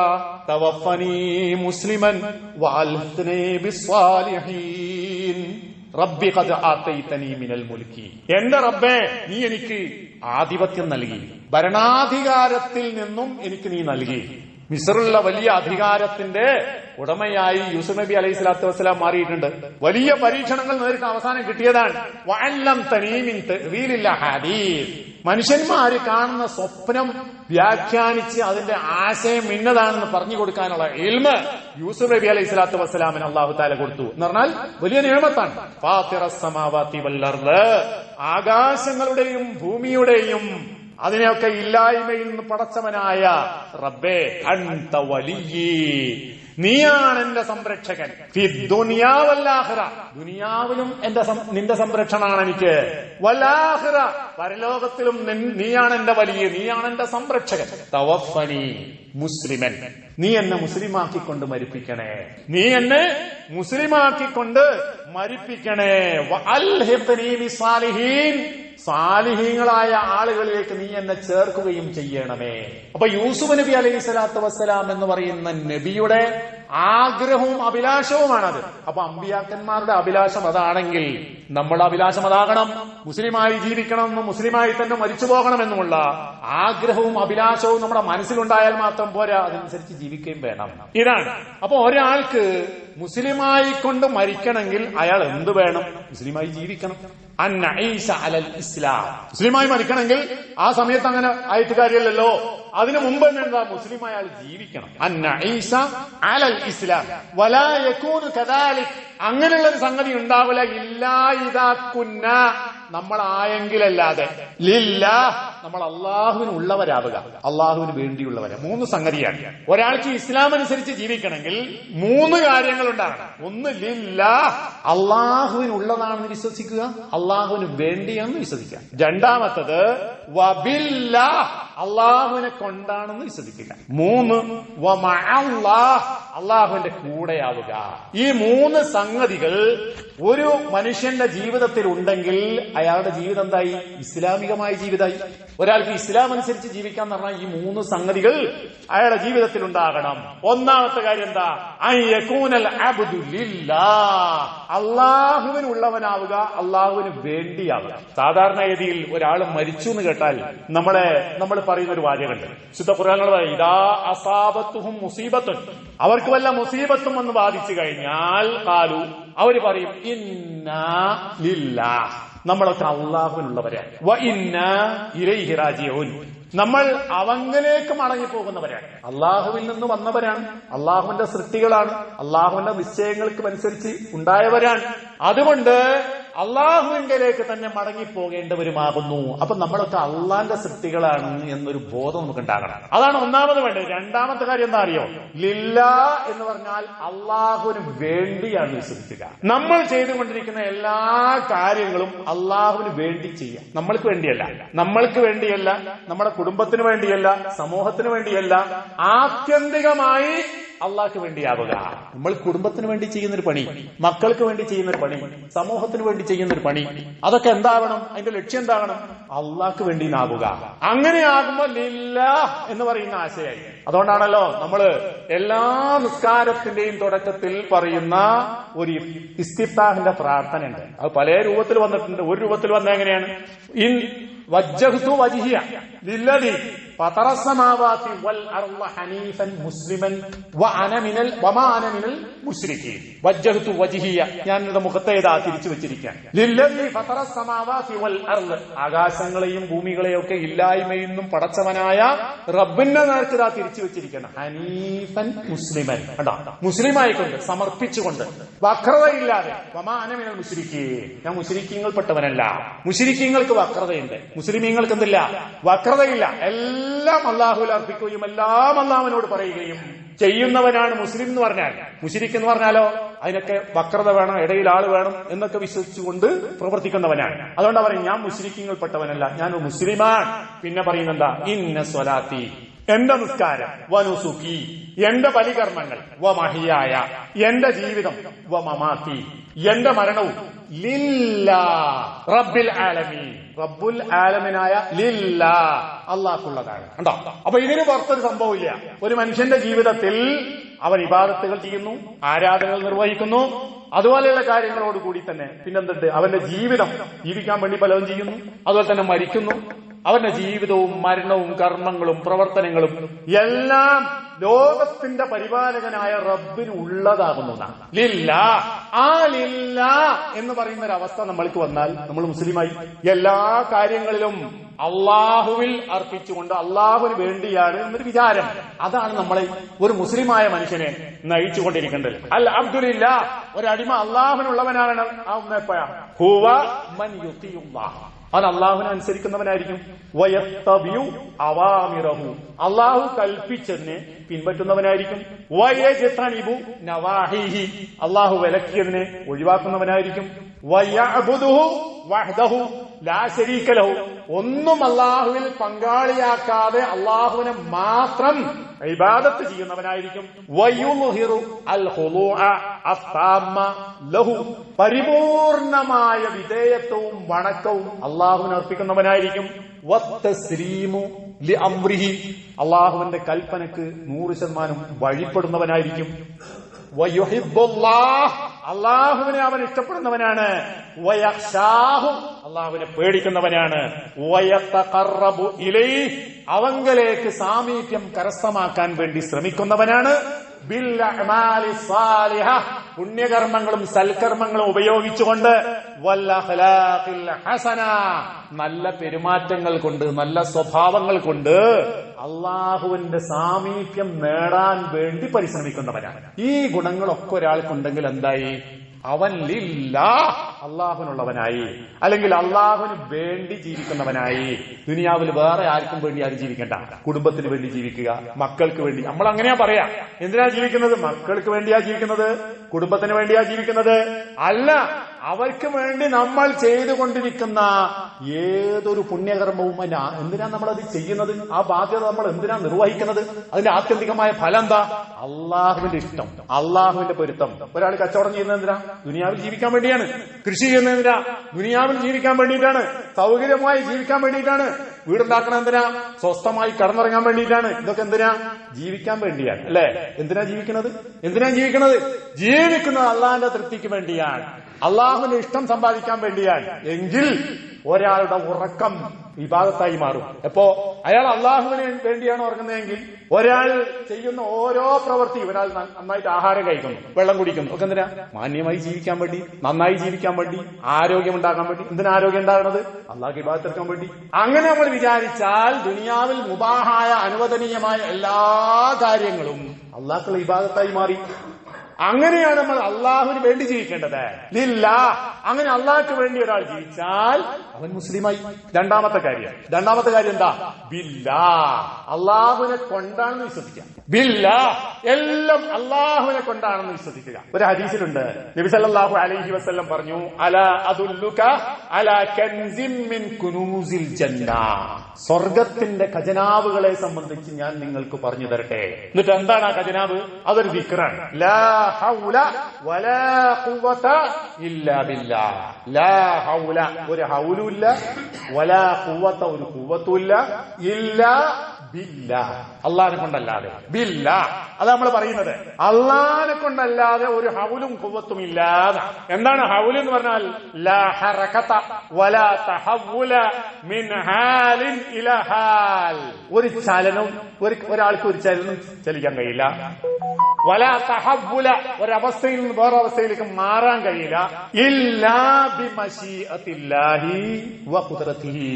തവഫനി മുസ്ലിമൻ വഅൽഹിഖ്നി ബിസ്സാലിഹീൻ. റബ്ബി ഖദ് ആതൈതനി മിനൽ മുൽക്കി, എന്റെ റബ്ബേ, നീ എനിക്ക് ആധിപത്യം നൽകി, ഭരണാധികാരത്തിൽ നിന്നും എനിക്ക് നീ നൽകി. മിസ്റിലുള്ള വലിയ അധികാരത്തിന്റെ ഉടമയായി യൂസുഫ് നബി അലൈഹി സ്വലാത്തു വസ്സലാം മാറിയിട്ടുണ്ട്. വലിയ പരീക്ഷണങ്ങൾ നേരിട്ട് അവസാനം കിട്ടിയതാണ്. വഅല്ലംതനി മിൻ തഅ്വീലിൽ അഹാദീസ്, മനുഷ്യന്മാര് കാണുന്ന സ്വപ്നം വ്യാഖ്യാനിച്ച് അതിന്റെ ആശയം ഇന്നതാണെന്ന് പറഞ്ഞു കൊടുക്കാനുള്ള ഇൽമ് യൂസുഫ് നബി അലൈഹി സ്വലാത്തു വസ്സലാമിന് അല്ലാഹു തആല കൊടുത്തു എന്ന് പറഞ്ഞാൽ വലിയ നിഅമത്താണ്. ഫാത്തിറസ് സമാവാതി വൽ അർള്, ആകാശങ്ങളുടെയും ഭൂമിയുടെയും അതിനെയൊക്കെ ഇല്ലായ്മയിൽ നിന്ന് പടച്ചവനായ റബ്ബേ, അൻത വലിയ്യി, നീയാണ് എന്റെ സംരക്ഷകൻ, ഫിദ്ദുനിയാ വൽ ആഖിറ, ദുനിയാവിലും നിന്റെ സംരക്ഷണമാണ് എനിക്ക്, വൽ ആഖിറ, പരലോകത്തിലും നീയാണ് എന്റെ വലിയ, നീയാണ് എന്റെ സംരക്ഷകൻ. തവഫനി മുസ്ലിമൻ, നീ എന്നെ മുസ്ലിമാക്കിക്കൊണ്ട് മരിപ്പിക്കണേ, നീ എന്നെ മുസ്ലിമാക്കിക്കൊണ്ട് മരിപ്പിക്കണേ. വഅൽഹിഖ്നി ബിസ്സാലിഹീൻ, സാലിഹീങ്ങളായ ആളുകളിലേക്ക് നീ എന്നെ ചേർക്കുകയും ചെയ്യണമേ. അപ്പൊ യൂസുഫ് നബി അലൈഹി സ്വലാത്തു വസ്സലാം എന്ന് പറയുന്ന നബിയുടെ ആഗ്രഹവും അഭിലാഷവുമാണത്. അപ്പൊ അമ്പിയാക്കന്മാരുടെ അഭിലാഷം അതാണെങ്കിൽ നമ്മുടെ അഭിലാഷം അതാകണം. മുസ്ലിമായി ജീവിക്കണമെന്നും മുസ്ലിമായി തന്നെ മരിച്ചു പോകണമെന്നുമുള്ള ആഗ്രഹവും അഭിലാഷവും നമ്മുടെ മനസ്സിലുണ്ടായാൽ മാത്രം പോരാ, അതനുസരിച്ച് ജീവിക്കുകയും വേണം. ഇതാണ്. അപ്പൊ ഒരാൾക്ക് മുസ്ലിമായി കൊണ്ട് മരിക്കണമെങ്കിൽ അയാൾ എന്ത് വേണം? മുസ്ലിമായി ജീവിക്കണം. മുസ്ലിമായി മരിക്കണമെങ്കിൽ ആ സമയത്ത് അങ്ങനെ ആയിട്ട് കാര്യമല്ലല്ലോ, അതിനു മുമ്പ് എന്താ? മുസ്ലിം അയാൾ ജീവിക്കണം. അലൽ ഇസ്ലാം വലാ യകൂനു കദാലിക്, അങ്ങനെയുള്ള ഒരു സംഗതി ഉണ്ടാവില്ല ഇല്ലാ ഇദാ കുന്ന, നമ്മളായെങ്കിലല്ലാതെ, ലില്ലാ, നമ്മൾ അള്ളാഹുവിന് ഉള്ളവരാവുക, അള്ളാഹുവിന് വേണ്ടിയുള്ളവരാ. 3 സംഗതിയാണ്. ഒരാൾക്ക് ഇസ്ലാം അനുസരിച്ച് ജീവിക്കണമെങ്കിൽ 3 കാര്യങ്ങൾ ഉണ്ടാകണം. ഒന്ന് ലില്ലാ, അള്ളാഹുവിനുള്ളതാണെന്ന് വിശ്വസിക്കുക, അള്ളാഹുവിന് വേണ്ടിയാണെന്ന് വിശ്വസിക്കുക. രണ്ടാമത്തത് വബില്ലാഹ്, അള്ളാഹുവിനെ കൊണ്ടാണെന്ന് വിശ്വസിക്കുക. 3 വമഅല്ലാഹ്, അള്ളാഹുവിന്റെ കൂടെയാവുക. ഈ 3 സംഗതികൾ ഒരു മനുഷ്യന്റെ ജീവിതത്തിൽ ഉണ്ടെങ്കിൽ അയാളുടെ ജീവിതം എന്തായി? ഇസ്ലാമികമായ ജീവിതമായി. ഒരാൾക്ക് ഇസ്ലാം അനുസരിച്ച് ജീവിക്കാൻ പറഞ്ഞാൽ ഈ 3 സംഗതികൾ അയാളുടെ ജീവിതത്തിൽ ഉണ്ടാകണം. ഒന്നാമത്തെ കാര്യം എന്താ? അയ്യകൂനൽ അബ്ദു ലില്ലാഹ്, അള്ളാഹുവിനുള്ളവനാവുക, അള്ളാഹുവിന് വേണ്ടിയാവുക. സാധാരണഗതിയിൽ ഒരാൾ മരിച്ചു എന്ന് കേട്ടാൽ നമ്മൾ പറയുന്ന ഒരു വാചകമുണ്ട്. ശുദ്ധ ഖുർആനിൽ ഇദാ അസാബത്തുഹും മുസീബത്തുൻ, അവർക്ക് വല്ല മുസീബത്തും എന്ന് ബാധിച്ചു കഴിഞ്ഞാൽ ഖാലു, അവര് പറയും ഇന്നാ ലില്ലാഹ്, നമ്മളൊക്കെ അള്ളാഹുവിനുള്ളവരാണ്. വ ഇന്നാ ഇലൈഹി റാജിഊൻ, നമ്മൾ അവങ്കലേക്ക് മടങ്ങിപ്പോകുന്നവരാണ്. അള്ളാഹുവിൽ നിന്ന് വന്നവരാണ്, അള്ളാഹുവിന്റെ സൃഷ്ടികളാണ്, അള്ളാഹുവിന്റെ നിശ്ചയങ്ങൾക്ക് അനുസരിച്ച് ഉണ്ടായവരാണ്. അതുകൊണ്ട് അള്ളാഹുവിങ്കലേക്ക് തന്നെ മടങ്ങിപ്പോകേണ്ടവരുമാകുന്നു. അപ്പൊ നമ്മളൊക്കെ അള്ളാന്റെ സൃഷ്ടികളാണ് എന്നൊരു ബോധം നമുക്ക് ഉണ്ടാകണം. അതാണ് ഒന്നാമത് വേണ്ടത്. രണ്ടാമത്തെ കാര്യം എന്താ അറിയോ? ലില്ലാ എന്ന് പറഞ്ഞാൽ അള്ളാഹുവിന് വേണ്ടിയാണ് വിശ്വസിക്കുക. നമ്മൾ ചെയ്തുകൊണ്ടിരിക്കുന്ന എല്ലാ കാര്യങ്ങളും അള്ളാഹുവിന് വേണ്ടി ചെയ്യാം. നമ്മൾക്ക് വേണ്ടിയല്ല, നമ്മുടെ കുടുംബത്തിന് വേണ്ടിയല്ല, സമൂഹത്തിന് വേണ്ടിയല്ല, ആത്യന്തികമായി അള്ളാഹ്ക്ക് വേണ്ടിയാവുക. നമ്മൾ കുടുംബത്തിന് വേണ്ടി ചെയ്യുന്നൊരു പണി, മക്കൾക്ക് വേണ്ടി ചെയ്യുന്നൊരു പണി, സമൂഹത്തിന് വേണ്ടി ചെയ്യുന്നൊരു പണി, അതൊക്കെ എന്താവണം? അതിന്റെ ലക്ഷ്യം എന്താകണം? അള്ളാഹ്ക്ക് വേണ്ടി ആവുക. അങ്ങനെയാകുമ്പോ ലില്ലാഹ് എന്ന് പറയുന്ന ആശയായി. അതുകൊണ്ടാണല്ലോ നമ്മള് എല്ലാ നിസ്കാരത്തിന്റെയും തുടക്കത്തിൽ പറയുന്ന ഒരു ഇസ്തിഫ്താഹിന്റെ പ്രാർത്ഥന ഉണ്ട്. അത് പല രൂപത്തിൽ വന്നിട്ടുണ്ട്. ഒരു രൂപത്തിൽ വന്ന എങ്ങനെയാണ്? ഇൻ വജ്ജഹ്തു വജ്ഹിയ ലില്ലദീ ഫതറ സമാവാതി വൽ അർള ഹനീഫൻ മുസ്ലിമൻ വമാ അന മിനൽ മുശ്രിക്കീൻ. വജ്ജഹ്തു വജ്ഹിയ, ഞാൻ എന്റെ മുഖത്തെ തിരിച്ചു വെച്ചിരിക്കാൻ. ലില്ലദീ ഫതറ സമാവാതി വൽ അർള, ആകാശങ്ങളെയും ഭൂമികളെയും ഒക്കെ ഇല്ലായ്മയിൽ നിന്നും പടച്ചവനായ റബ്ബിന്റെ നേർക്ക് തിരിച്ചു വെച്ചിരിക്കണം. ഹനീഫൻ മുസ്ലിമൻ, കണ്ടോ? മുസ്ലിമായിക്കൊണ്ട്, സമർപ്പിച്ചുകൊണ്ട്, വക്രതയില്ലാതെ. വമാ അന മിനൽ മുശ്രിക്കീൻ, ഞാൻ മുശ്രിക്കീങ്ങൾ പെട്ടവനല്ല. മുശ്രിക്കീങ്ങൾക്ക് വക്രതയുണ്ട്, മുസ്ലിമീങ്ങൾക്ക് എന്തില്ല? വക്രതയില്ല. എല്ലാം അള്ളാഹുവിൽ അർപ്പിക്കുകയും എല്ലാം അള്ളാഹുവിനോട് പറയുകയും ചെയ്യുന്നവനാണ് മുസ്ലിം എന്ന് പറഞ്ഞാൽ. മുശ്രിക്ക് എന്ന് പറഞ്ഞാലോ അതിനൊക്കെ വക്രത വേണം, ഇടയിൽ ആള് വേണം എന്നൊക്കെ വിശ്വസിച്ചുകൊണ്ട് പ്രവർത്തിക്കുന്നവനാണ്. അതുകൊണ്ട് പറയും ഞാൻ മുശ്രിക്കീങ്ങൾ പെട്ടവനല്ല, ഞാൻ മുസ്ലിമാണ്. പിന്നെ പറയുന്നെന്താ? ഇന്ന സ്വലാത്തി, എന്റെ നിസ്കാരം, വനുസുക്കി, എന്റെ ബലികർമ്മങ്ങൾ, വമഹിയായ, എന്റെ ജീവിതം, വമമാത്തി, എന്റെ മരണവും, ലില്ലാ റബ്ബിൽ ആലമീൻ, റബ്ബുൽ ആലമീനായ ലില്ലാ, അള്ളാഹുള്ളതാണ്. കണ്ടോ? അപ്പൊ ഇതിന് പുറത്തൊരു സംഭവമില്ല. ഒരു മനുഷ്യന്റെ ജീവിതത്തിൽ അവൻ ഇബാദത്തുകൾ ചെയ്യുന്നു, ആരാധനകൾ നിർവഹിക്കുന്നു, അതുപോലെയുള്ള കാര്യങ്ങളോടുകൂടി തന്നെ പിന്നെന്തുണ്ട്? അവന്റെ ജീവിക്കാൻ വേണ്ടി പലതും ചെയ്യുന്നു, അതുപോലെ തന്നെ മരിക്കുന്നു. അവന്റെ ജീവിതവും മരണവും കർമ്മങ്ങളും പ്രവർത്തനങ്ങളും എല്ലാം ലോകത്തിന്റെ പരിപാലകനായ റബ്ബിന് ഉള്ളതാകുന്നതാണ്. ലില്ലാ, ആ ലില്ലാ എന്ന് പറയുന്ന ഒരു അവസ്ഥ നമ്മൾക്ക് വന്നാൽ നമ്മൾ മുസ്ലിമായി. എല്ലാ കാര്യങ്ങളിലും അള്ളാഹുവിൽ അർപ്പിച്ചുകൊണ്ട് അള്ളാഹുവിന് വേണ്ടിയാണ് എന്നൊരു വിചാരം, അതാണ് നമ്മളെ ഒരു മുസ്ലിമായ മനുഷ്യനെ നയിച്ചുകൊണ്ടിരിക്കേണ്ടത്. അൽ അബ്ദുലില്ലാ, ഒരടിമ അള്ളാഹുവിനുള്ളവനാണ്. ഹുവ മൻ യുതിഉല്ലാഹ്, അത് അള്ളാഹുവിനെ അനുസരിക്കുന്നവനായിരിക്കും. വയത്തബിയു അവാമിറഹു, അള്ളാഹു കൽപ്പിച്ചതിനെ പിൻപറ്റുന്നവനായിരിക്കും. വയജ്തനിബു നവാഹിഹി, അള്ളാഹു വിലക്കിയതിനെ ഒഴിവാക്കുന്നവനായിരിക്കും. വയഅബ്ദുഹു വഹ്ദഹു ലാ ശരീക ലഹു, ഒന്നും അള്ളാഹുവിൽ പങ്കാളിയാക്കാതെ അള്ളാഹുവിനെ മാത്രം ഇബാദത്ത് ചെയ്യുന്നവനായിരിക്കും. വയുൽഹിറു അൽ ഖുദൂഅ അത്താമ്മ ലഹു, പരിപൂർണമായ വിധേയത്വവും വണക്കവും അള്ളാഹുവിന് അർപ്പിക്കുന്നവനായിരിക്കും. വത്തസ്ലീമു ലിഅംരിഹി, അള്ളാഹുവിന്റെ കൽപ്പനക്ക് 100% വഴിപ്പെടുന്നവനായിരിക്കും. വയുഹിബ്ബുല്ലാഹ്, അള്ളാഹുവിനെ അവൻ ഇഷ്ടപ്പെടുന്നവനാണ്. വയഖ്ശാഹു, അള്ളാഹുവിനെ പേടിക്കുന്നവനാണ്. വയതഖറബു ഇലൈഹി, അവങ്കലേക്ക് സാമീപ്യം കരസ്ഥമാക്കാൻ വേണ്ടി ശ്രമിക്കുന്നവനാണ്. ബിൽ അഅമാലി സാലിഹ, പുണ്യകർമ്മങ്ങളും സൽക്കർമ്മങ്ങളും ഉപയോഗിച്ചുകൊണ്ട്. വൽ അഖ്ലാഖിൽ ഹസന, നല്ല പെരുമാറ്റങ്ങൾ കൊണ്ട്, നല്ല സ്വഭാവങ്ങൾ കൊണ്ട് അള്ളാഹുവിന്റെ സാമീപ്യം നേടാൻ വേണ്ടി പരിശ്രമിക്കുന്നവനാണ്. ഈ ഗുണങ്ങളൊക്കെ ഒരാൾക്കുണ്ടെങ്കിൽ എന്തായി? അവൻ ലില്ലാ, അള്ളാഹുവിനുള്ളവനായി, അല്ലെങ്കിൽ അള്ളാഹുവിന് വേണ്ടി ജീവിക്കുന്നവനായി. ദുനിയാവിൽ വേറെ ആർക്കും വേണ്ടി ആരും ജീവിക്കണ്ട. കുടുംബത്തിന് വേണ്ടി ജീവിക്കുക, മക്കൾക്ക് വേണ്ടി. നമ്മൾ അങ്ങനെയാ പറയാ. എന്തിനാ ജീവിക്കുന്നത്? മക്കൾക്ക് വേണ്ടിയാ ജീവിക്കുന്നത്, കുടുംബത്തിന് വേണ്ടിയാ ജീവിക്കുന്നത്? അല്ല, അവർക്ക് വേണ്ടി നമ്മൾ ചെയ്തുകൊണ്ടിരിക്കുന്ന ഏതൊരു പുണ്യകർമ്മവും എന്തിനാ നമ്മളത് ചെയ്യുന്നത്? ആ ബാധ്യത നമ്മൾ എന്തിനാ നിർവഹിക്കുന്നത്? അതിന്റെ ആത്യന്തികമായ ഫലം എന്താ? അള്ളാഹുവിന്റെ ഇഷ്ടം, അള്ളാഹുവിന്റെ പൊരുത്തം. ഒരാൾ കച്ചവടം ചെയ്യുന്നത് എന്തിനാ? ദുനിയാവിൽ ജീവിക്കാൻ വേണ്ടിയാണ്. കൃഷി ചെയ്യുന്നത് എന്തിനാ? ദുനിയാവിൽ ജീവിക്കാൻ വേണ്ടിയിട്ടാണ്. സൗകര്യമായി ജീവിക്കാൻ വേണ്ടിയിട്ടാണ്. വീടുണ്ടാക്കണ എന്തിനാ? സ്വസ്ഥമായി കടന്നിറങ്ങാൻ വേണ്ടിയിട്ടാണ്. ഇതൊക്കെ എന്തിനാ? ജീവിക്കാൻ വേണ്ടിയാണ്, അല്ലെ? എന്തിനാ ജീവിക്കുന്നത്? ജീവിക്കുന്നത് അള്ളാഹിന്റെ തൃപ്തിക്ക് വേണ്ടിയാണ്, അള്ളാഹുവിന്റെ ഇഷ്ടം സമ്പാദിക്കാൻ വേണ്ടിയാണ്. എങ്കിൽ ഒരാളുടെ ഉറക്കം ഇബാദത്തായി മാറും. എപ്പോ അയാൾ അള്ളാഹുവിന് വേണ്ടിയാണ് ഉറങ്ങുന്നതെങ്കിൽ ഒരാൾ ചെയ്യുന്ന ഓരോ പ്രവൃത്തി, ഒരാൾ നന്നായിട്ട് ആഹാരം കഴിക്കുന്നു, വെള്ളം കുടിക്കുന്നു, ഒക്കെ എന്തിനാ? മാന്യമായി ജീവിക്കാൻ വേണ്ടി, നന്നായി ജീവിക്കാൻ വേണ്ടി, ആരോഗ്യം ഉണ്ടാക്കാൻ വേണ്ടി. എന്തിനാ ആരോഗ്യം ഉണ്ടാകുന്നത്? അള്ളാഹ് ഇബാദത്ത് എടുക്കാൻ വേണ്ടി. അങ്ങനെ നമ്മൾ വിചാരിച്ചാൽ ദുനിയാവിൽ മുബാഹായ അനുവദനീയമായ എല്ലാ കാര്യങ്ങളും അള്ളാഹുള്ള ഇബാദത്തായി മാറി. അങ്ങനെയാണ് നമ്മൾ അള്ളാഹുവിന് വേണ്ടി ജീവിക്കേണ്ടത്. ലില്ലാ. അങ്ങനെ അള്ളാഹ്ക്ക് വേണ്ടി ഒരാൾ ജീവിച്ചാൽ അവൻ മുസ്ലിമായി. രണ്ടാമത്തെ കാര്യം എന്താ? ബില്ലാ. അള്ളാഹുവിനെ കൊണ്ടാണെന്ന് വിശ്വസിക്കുക. ബില്ലാ, എല്ലാം അള്ളാഹുവിനെ കൊണ്ടാണെന്ന് വിശ്വസിക്കുക. ഒരു ഹദീസിലുണ്ട്, നബി സല്ലല്ലാഹു അലൈഹി വസല്ലം പറഞ്ഞു, അലാ അദുല്ലുക അലാ കൻസിൻ മിൻ കുനൂസിൽ ജന്ന. സ്വർഗത്തിന്റെ ഖജനാവുകളെ സംബന്ധിച്ച് ഞാൻ നിങ്ങൾക്ക് പറഞ്ഞു തരട്ടെ. എന്നിട്ട് എന്താണ് ആ ഖജനാവ്? അതൊരു ദിക്റാണ്. ലാ ഹൗല വലാ ഖുവത ഇല്ലാ ബില്ലാഹ്. ലാ ഹൗല, ഒരു ഹൗലും ഇല്ല, വലാ ഖുവത, ഒരു ഖുവത്തും ഇല്ല, ഇല്ലാ ബില്ലാഹ്, അള്ളാഹിനെ കൊണ്ടല്ലാതെ. ബില്ലാഹ്, അത് നമ്മൾ പറയുന്നത് അള്ളാഹിനെ കൊണ്ടല്ലാതെ ഒരു ഹൗലും ഖുവത്തും ഇല്ലാതെ. എന്താണ് ഹൗൽ എന്ന് പറഞ്ഞാൽ? ലാ ഹറകത വലാ തഹവ്വുല മിൻ ഹാലിൻ ഇലാ ഹാൽ. ഒരു ചലനവും, ഒരാൾക്ക് ഒരു ചലനം ചലിക്കാൻ കഴിയില്ല. വലാ തഹവ്വുല, ഒരവസ്ഥയിൽ നിന്ന് വേറെ അവസ്ഥയിലേക്ക് മാറാൻ കഴിയില്ല. ഇല്ലാ ബിമശീഅത്തില്ലാഹി വഖുദ്റതിഹി.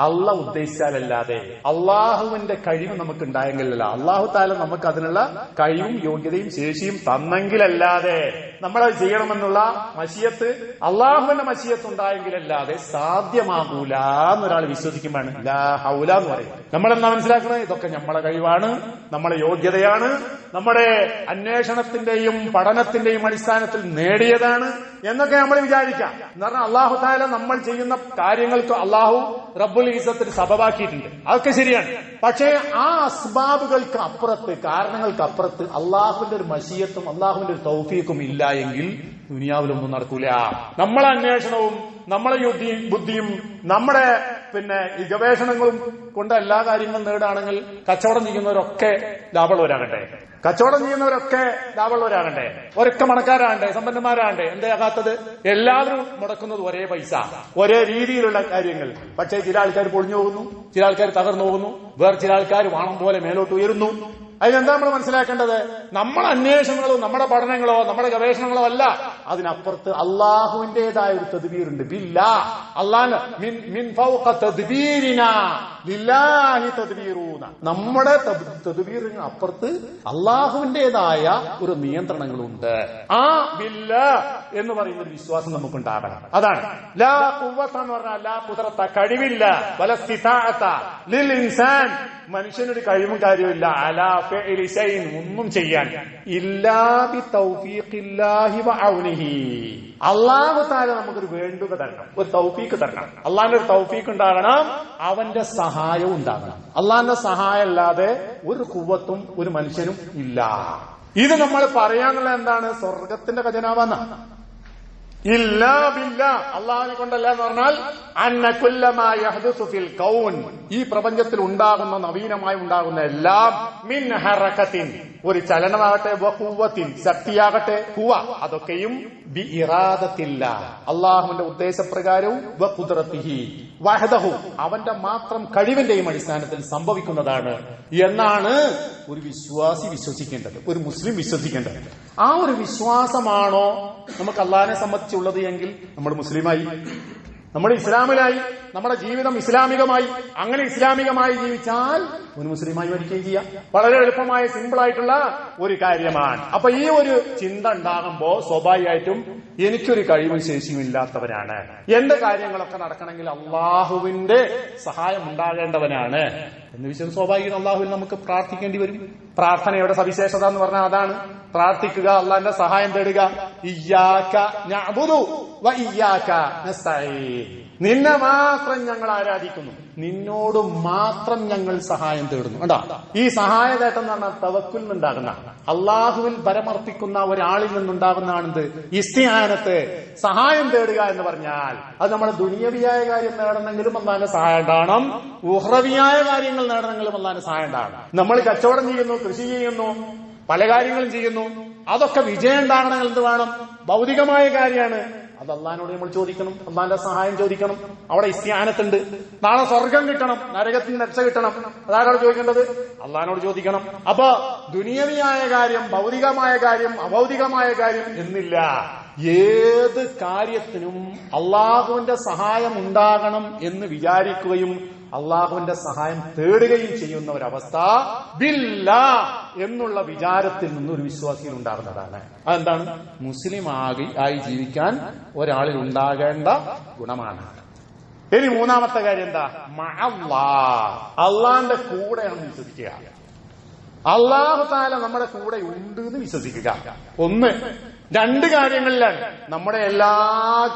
അള്ളാഹ് ഉദ്ദേശിച്ചാലല്ലാതെ, അള്ളാഹുവിന്റെ കഴിവ് നമുക്ക് ഉണ്ടായെങ്കിലല്ല, അള്ളാഹു താല നമുക്ക് അതിനുള്ള കഴിവും യോഗ്യതയും ശേഷിയും തന്നെങ്കിലല്ലാതെ, നമ്മളത് ചെയ്യണമെന്നുള്ള മശിയത്ത്, അള്ളാഹുവിന്റെ മശിയത്ത് ഉണ്ടായെങ്കിലല്ലാതെ സാധ്യമാകൂല എന്നൊരാൾ വിശ്വസിക്കുമ്പോഴാണ് ലാ ഹൗല എന്ന് പറയും. നമ്മളെന്താ മനസ്സിലാക്കുന്നത്? ഇതൊക്കെ നമ്മളെ കഴിവാണ്, നമ്മളെ യോഗ്യതയാണ്, നമ്മുടെ അന്വേഷണത്തിന്റെയും പഠനത്തിന്റെയും അടിസ്ഥാനത്തിൽ നേടിയതാണ് എന്നൊക്കെ നമ്മൾ വിചാരിക്കാം. എന്ന് പറഞ്ഞാൽ അള്ളാഹു താല നമ്മൾ ചെയ്യുന്ന കാര്യങ്ങൾക്ക് അള്ളാഹു റബ്ബുൽ ഇസ്സത്തിന് സബബാക്കിയിട്ടുണ്ട്. അതൊക്കെ ശരിയാണ്. പക്ഷേ ആ അസ്ബാബുകൾക്ക് അപ്പുറത്ത്, കാരണങ്ങൾക്ക് അപ്പുറത്ത് അള്ളാഹുവിന്റെ ഒരു മശിയത്തും അള്ളാഹുവിന്റെ ഒരു തൗഫീഖും ഇല്ല എങ്കിൽ ദുനിയാവിലൊന്നും നടക്കൂല. നമ്മളെ അന്വേഷണവും നമ്മളെ ബുദ്ധിയും നമ്മുടെ ഈ ഗവേഷണങ്ങളും കൊണ്ട് എല്ലാ കാര്യങ്ങളും നേടാണെങ്കിൽ കച്ചവടം ചെയ്യുന്നവരൊക്കെ ലാഭമുള്ളവരാകട്ടെ, ഒരൊക്കെ മണക്കാരാകട്ടെ, സമ്പന്നന്മാരാകട്ടെ. എന്താകാത്തത്? എല്ലാവരും മുടക്കുന്നത് ഒരേ പൈസ, ഒരേ രീതിയിലുള്ള കാര്യങ്ങൾ. പക്ഷേ ചില ആൾക്കാർ പൊളിഞ്ഞു പോകുന്നു, ചില ആൾക്കാർ തകർന്നു പോകുന്നു, വേറെ ചില ആൾക്കാർ വാണം പോലെ മേലോട്ട് ഉയരുന്നു. അതിനെന്താ നമ്മൾ മനസ്സിലാക്കേണ്ടത്? നമ്മുടെ അന്വേഷണങ്ങളോ നമ്മുടെ പഠനങ്ങളോ നമ്മുടെ ഗവേഷണങ്ങളോ അല്ല, അതിനപ്പുറത്ത് അള്ളാഹുവിന്റേതായ ഒരു തദ്ബീറുണ്ട്. ബില്ലാ, അള്ളാഹ് മിൻ ഫൗഖ തദ്ബീരിനാ ലില്ലാഹി തദ്ബീറൂന. നമ്മുടെ തദ്ബീറിന് അപ്പുറത്ത് അള്ളാഹുവിന്റേതായ ഒരു നിയന്ത്രണങ്ങളുണ്ട്. ആ ബില്ലാ എന്ന് പറയുന്ന ഒരു വിശ്വാസം നമുക്കുണ്ടാകണം. അതാണ് ലാ ഖുവത എന്ന് പറഞ്ഞാൽ ലാ ഖുദ്റത, കഴിവില്ല, വല ഇസ്തിതാഅത ലിൽ ഇൻസാൻ, മനുഷ്യനൊരു കഴിവും കാര്യമില്ല, അലാ ഫിഇലി ശൈഇൻ, ഒന്നും ചെയ്യാൻ, ഇല്ലാ ബി തൗഫീഖില്ലാഹി വ ഔനിഹി. അല്ലാഹു തആല നമുക്കൊരു വേണ്ടുക തരണം, ഒരു തൗഫീഖ് തരണം. അള്ളാഹിന്റെ ഒരു തൗഫീഖ് ഉണ്ടാകണം, അവന്റെ സഹായവും ഉണ്ടാകണം. അള്ളാഹിന്റെ സഹായം അല്ലാതെ ഒരു ഖുവത്തും ഒരു മനുഷ്യനും ഇല്ല. ഇത് നമ്മൾ പറയാനുള്ള എന്താണ്? സ്വർഗത്തിന്റെ ഖജനാവെന്ന. ഇല്ലാ ബില്ലാ, അള്ളാഹിനെ കൊണ്ടല്ല എന്ന് പറഞ്ഞാൽ അന്ന കുല്ലമാ യഹ്ദുസു ഫിൽ കൗൻ, ഈ പ്രപഞ്ചത്തിൽ ഉണ്ടാകുന്ന, നവീനമായി ഉണ്ടാകുന്ന എല്ലാം, മിൻ ഹറകത്തിൻ, ഒരു ചലനമാകട്ടെ, വഖുവത്തിൻ, ശക്തിയാകട്ടെ, ഖുവ, അതൊക്കെയും ബി ഇറാദത്തില്ല, അള്ളാഹുവിന്റെ ഉദ്ദേശപ്രകാരവും, വഖുദ്റതിഹി വഹദഹു, അവന്റെ മാത്രം കഴിവിന്റെയും അടിസ്ഥാനത്തിൽ സംഭവിക്കുന്നതാണ് എന്നാണ് ഒരു വിശ്വാസി വിശ്വസിക്കേണ്ടത്, ഒരു മുസ്ലിം വിശ്വസിക്കേണ്ടത്. ആ ഒരു വിശ്വാസമാണോ നമുക്ക് അള്ളാഹിനെ സംബന്ധിച്ചുള്ളത് എങ്കിൽ നമ്മൾ മുസ്ലിമായി, നമ്മൾ ഇസ്ലാമിലായി, നമ്മുടെ ജീവിതം ഇസ്ലാമികമായി. അങ്ങനെ ഇസ്ലാമികമായി ജീവിച്ചാൽ ഒരു മുസ്ലിമായി മരിക്കുകയും ചെയ്യാം. വളരെ എളുപ്പമായ സിമ്പിളായിട്ടുള്ള ഒരു കാര്യമാണ്. അപ്പൊ ഈ ഒരു ചിന്ത ഉണ്ടാകുമ്പോ സ്വാഭാവികമായിട്ടും എനിക്കൊരു കഴിവും ശേഷിയും ഇല്ലാത്തവനാണ്, എന്റെ കാര്യങ്ങളൊക്കെ നടക്കണമെങ്കിൽ അള്ളാഹുവിന്റെ സഹായം ഉണ്ടാകേണ്ടവനാണ്, എന്ന് വിശ്വസിച്ച് സ്വാഭാവികം അള്ളാഹുവിൽ നമുക്ക് പ്രാർത്ഥിക്കേണ്ടി വരും. പ്രാർത്ഥനയുടെ സവിശേഷത എന്ന് പറഞ്ഞാൽ അതാണ്. പ്രാർത്ഥിക്കുക, അള്ളാഹിന്റെ സഹായം തേടുക. ഇയ്യാക നഅ്ബുദു വ ഇയ്യാക നസ്തഈൻ. നിന്നെ മാത്രം ഞങ്ങൾ ആരാധിക്കുന്നു, നിന്നോട് മാത്രം ഞങ്ങൾ സഹായം തേടുന്നു. കണ്ടോ, ഈ സഹായതേട്ടം എന്ന് പറഞ്ഞാൽ തവക്കുൽ നിന്നുണ്ടാകുന്ന, അള്ളാഹുവിൽ ഭരമർപ്പിക്കുന്ന ഒരാളിൽ നിന്നുണ്ടാകുന്നതാണെന്ത്? ഇസ്തിആനത്ത്, സഹായം തേടുക എന്ന് പറഞ്ഞാൽ അത് നമ്മുടെ ദുനിയവിയായ കാര്യം നേടണമെങ്കിലും അള്ളാഹിന്റെ സഹായം ഉണ്ടാകണം, ഉഹ്റവിയായ കാര്യങ്ങൾ നേടണമെങ്കിലും അള്ളാഹിന്റെ സഹായം ഉണ്ടാകണം. നമ്മൾ കച്ചവടം ചെയ്യുന്നു, കൃഷി ചെയ്യുന്നു, പല കാര്യങ്ങളും ചെയ്യുന്നു, അതൊക്കെ വിജയം ഉണ്ടാകണമെങ്കിൽ എന്ത് വേണം? ഭൗതികമായ കാര്യമാണ്. അത് അള്ളാഹിനോട് നമ്മൾ ചോദിക്കണം, അള്ളാഹിന്റെ സഹായം ചോദിക്കണം. അവിടെ ഇസ്തിആനത്തുണ്ട്. നാളെ സ്വർഗം കിട്ടണം, നരകത്തിൽ നിന്ന് രക്ഷ കിട്ടണം, അതാരോട് ചോദിക്കേണ്ടത്? അള്ളാഹിനോട് ചോദിക്കണം. അപ്പൊ ദുനിയവിയായ കാര്യം, ഭൗതികമായ കാര്യം, അഭൗതികമായ കാര്യം എന്നില്ല. ഏത് കാര്യത്തിനും അള്ളാഹുവിന്റെ സഹായം ഉണ്ടാകണം എന്ന് വിചാരിക്കുകയും അള്ളാഹുവിന്റെ സഹായം തേടുകയും ചെയ്യുന്ന ഒരവസ്ഥ ബില്ലാഹ് എന്നുള്ള വിചാരത്തിൽ നിന്നൊരു വിശ്വാസിയിൽ ഉണ്ടാകുന്നതാണ്. അതെന്താണ്? മുസ്ലിം ആയി ജീവിക്കാൻ ഒരാളിൽ ഉണ്ടാകേണ്ട ഗുണമാണ്. ഇനി മൂന്നാമത്തെ കാര്യം എന്താ? മഅല്ലാഹ്, അള്ളാന്റെ കൂടെയാണ് വിശ്വസിക്കുക. അള്ളാഹു തആല നമ്മുടെ കൂടെ ഉണ്ട് എന്ന് വിശ്വസിക്കുക. ഒന്ന്, രണ്ട് കാര്യങ്ങളിലാണ്. നമ്മുടെ എല്ലാ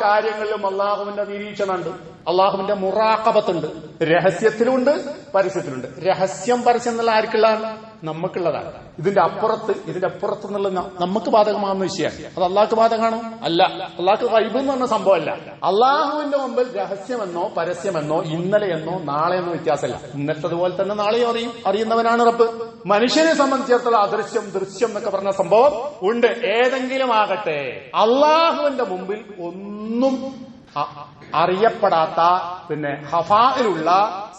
കാര്യങ്ങളിലും അള്ളാഹുവിന്റെ നിരീക്ഷണമുണ്ട്, അള്ളാഹുവിന്റെ മുറാഖബത്തുണ്ട്. രഹസ്യത്തിലുണ്ട്, പരസ്യത്തിലുണ്ട്. രഹസ്യം, പരസ്യം എന്നുള്ള ആർക്കുള്ളതാണ്? നമുക്കുള്ളതാണ്. ഇതിന്റെ അപ്പുറത്ത് എന്നുള്ള നമുക്ക് ബാധകമാകുന്ന വിഷയമാണ്. അത് അള്ളാഹ്ക്ക് ബാധകമാണോ? അല്ല. അള്ളാഹ്ക്ക് ഗൈബ് എന്ന് പറഞ്ഞ സംഭവമല്ല. അള്ളാഹുവിന്റെ മുമ്പിൽ രഹസ്യമെന്നോ പരസ്യമെന്നോ ഇന്നലെയെന്നോ നാളെയെന്നോ വ്യത്യാസമല്ല. ഇന്നലത്തതുപോലെ തന്നെ നാളെയോ അറിയുന്നവനാണ് റബ്ബ്. മനുഷ്യനെ സംബന്ധിച്ചിടത്തോളം അദൃശ്യം, ദൃശ്യം എന്നൊക്കെ പറഞ്ഞ സംഭവം ഉണ്ട്. ഏതെങ്കിലും ആകട്ടെ, അള്ളാഹുവിന്റെ മുമ്പിൽ ഒന്നും അറിയപ്പെടാത്ത, പിന്നെ ഹഫായിലുള്ള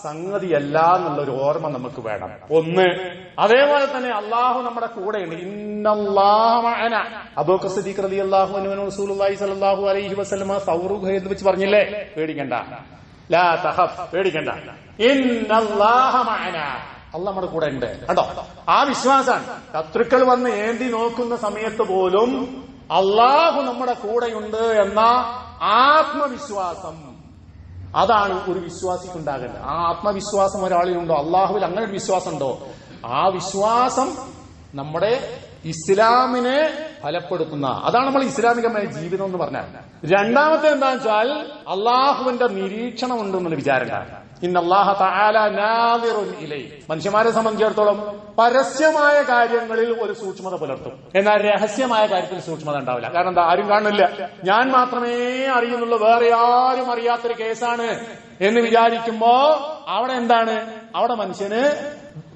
സംഗതിയല്ല എന്നുള്ളൊരു ഓർമ്മ നമുക്ക് വേണം. ഒന്ന്, അതേപോലെ തന്നെ അള്ളാഹു നമ്മുടെ കൂടെയുണ്ട്. ഇന്നല്ലാഹ മഅന. അബൂബക്കർ സിദ്ദീഖ് റളിയല്ലാഹു അൻഹു റസൂലുള്ളാഹി സ്വല്ലല്ലാഹു അലൈഹി വസല്ലമ സൗറുഖ എന്ന് വെച്ച് പറഞ്ഞില്ലേ, പേടിക്കണ്ട, ലാ തഖഫ്, പേടിക്കണ്ട, ഇന്നല്ലാഹ മഅന, അള്ളാഹ് നമ്മുടെ കൂടെ ഉണ്ട്. കണ്ടോ, ആ വിശ്വാസമാണ്. ശത്രുക്കൾ വന്ന് ഏന്തി നോക്കുന്ന സമയത്ത് പോലും അള്ളാഹു നമ്മുടെ കൂടെയുണ്ട് എന്ന ആത്മവിശ്വാസം, അതാണ് ഒരു വിശ്വാസിക്കുണ്ടാകേണ്ടത്. ആ ആത്മവിശ്വാസം ഒരാളിലുണ്ടോ, അള്ളാഹുവിൽ അങ്ങനെ ഒരു വിശ്വാസം ഉണ്ടോ, ആ വിശ്വാസം നമ്മുടെ ഇസ്ലാമിനെ ഫലപ്പെടുത്തുന്ന, അതാണ് നമ്മൾ ഇസ്ലാമികമായ ജീവിതം എന്ന് പറഞ്ഞാൽ. രണ്ടാമത്തെ എന്താണെന്ന് വെച്ചാൽ അള്ളാഹുവിന്റെ നിരീക്ഷണം ഉണ്ടെന്നുള്ള വിചാരം. ഇന്നല്ലാഹ തആല നാദിറുൻ ഇലൈഹി. മനുഷ്യന്മാരെ സംബന്ധിച്ചിടത്തോളം പരസ്യമായ കാര്യങ്ങളിൽ ഒരു സൂക്ഷ്മത പുലർത്തും, എന്നാൽ രഹസ്യമായ കാര്യത്തിൽ സൂക്ഷ്മത ഉണ്ടാവില്ല. കാരണം എന്താ? ആരും കാണില്ല, ഞാൻ മാത്രമേ അറിയുന്നുള്ളൂ, വേറെ ആരും അറിയാത്തൊരു കേസാണ് എന്ന് വിചാരിക്കുമ്പോ അവിടെ എന്താണ്? അവിടെ മനുഷ്യന്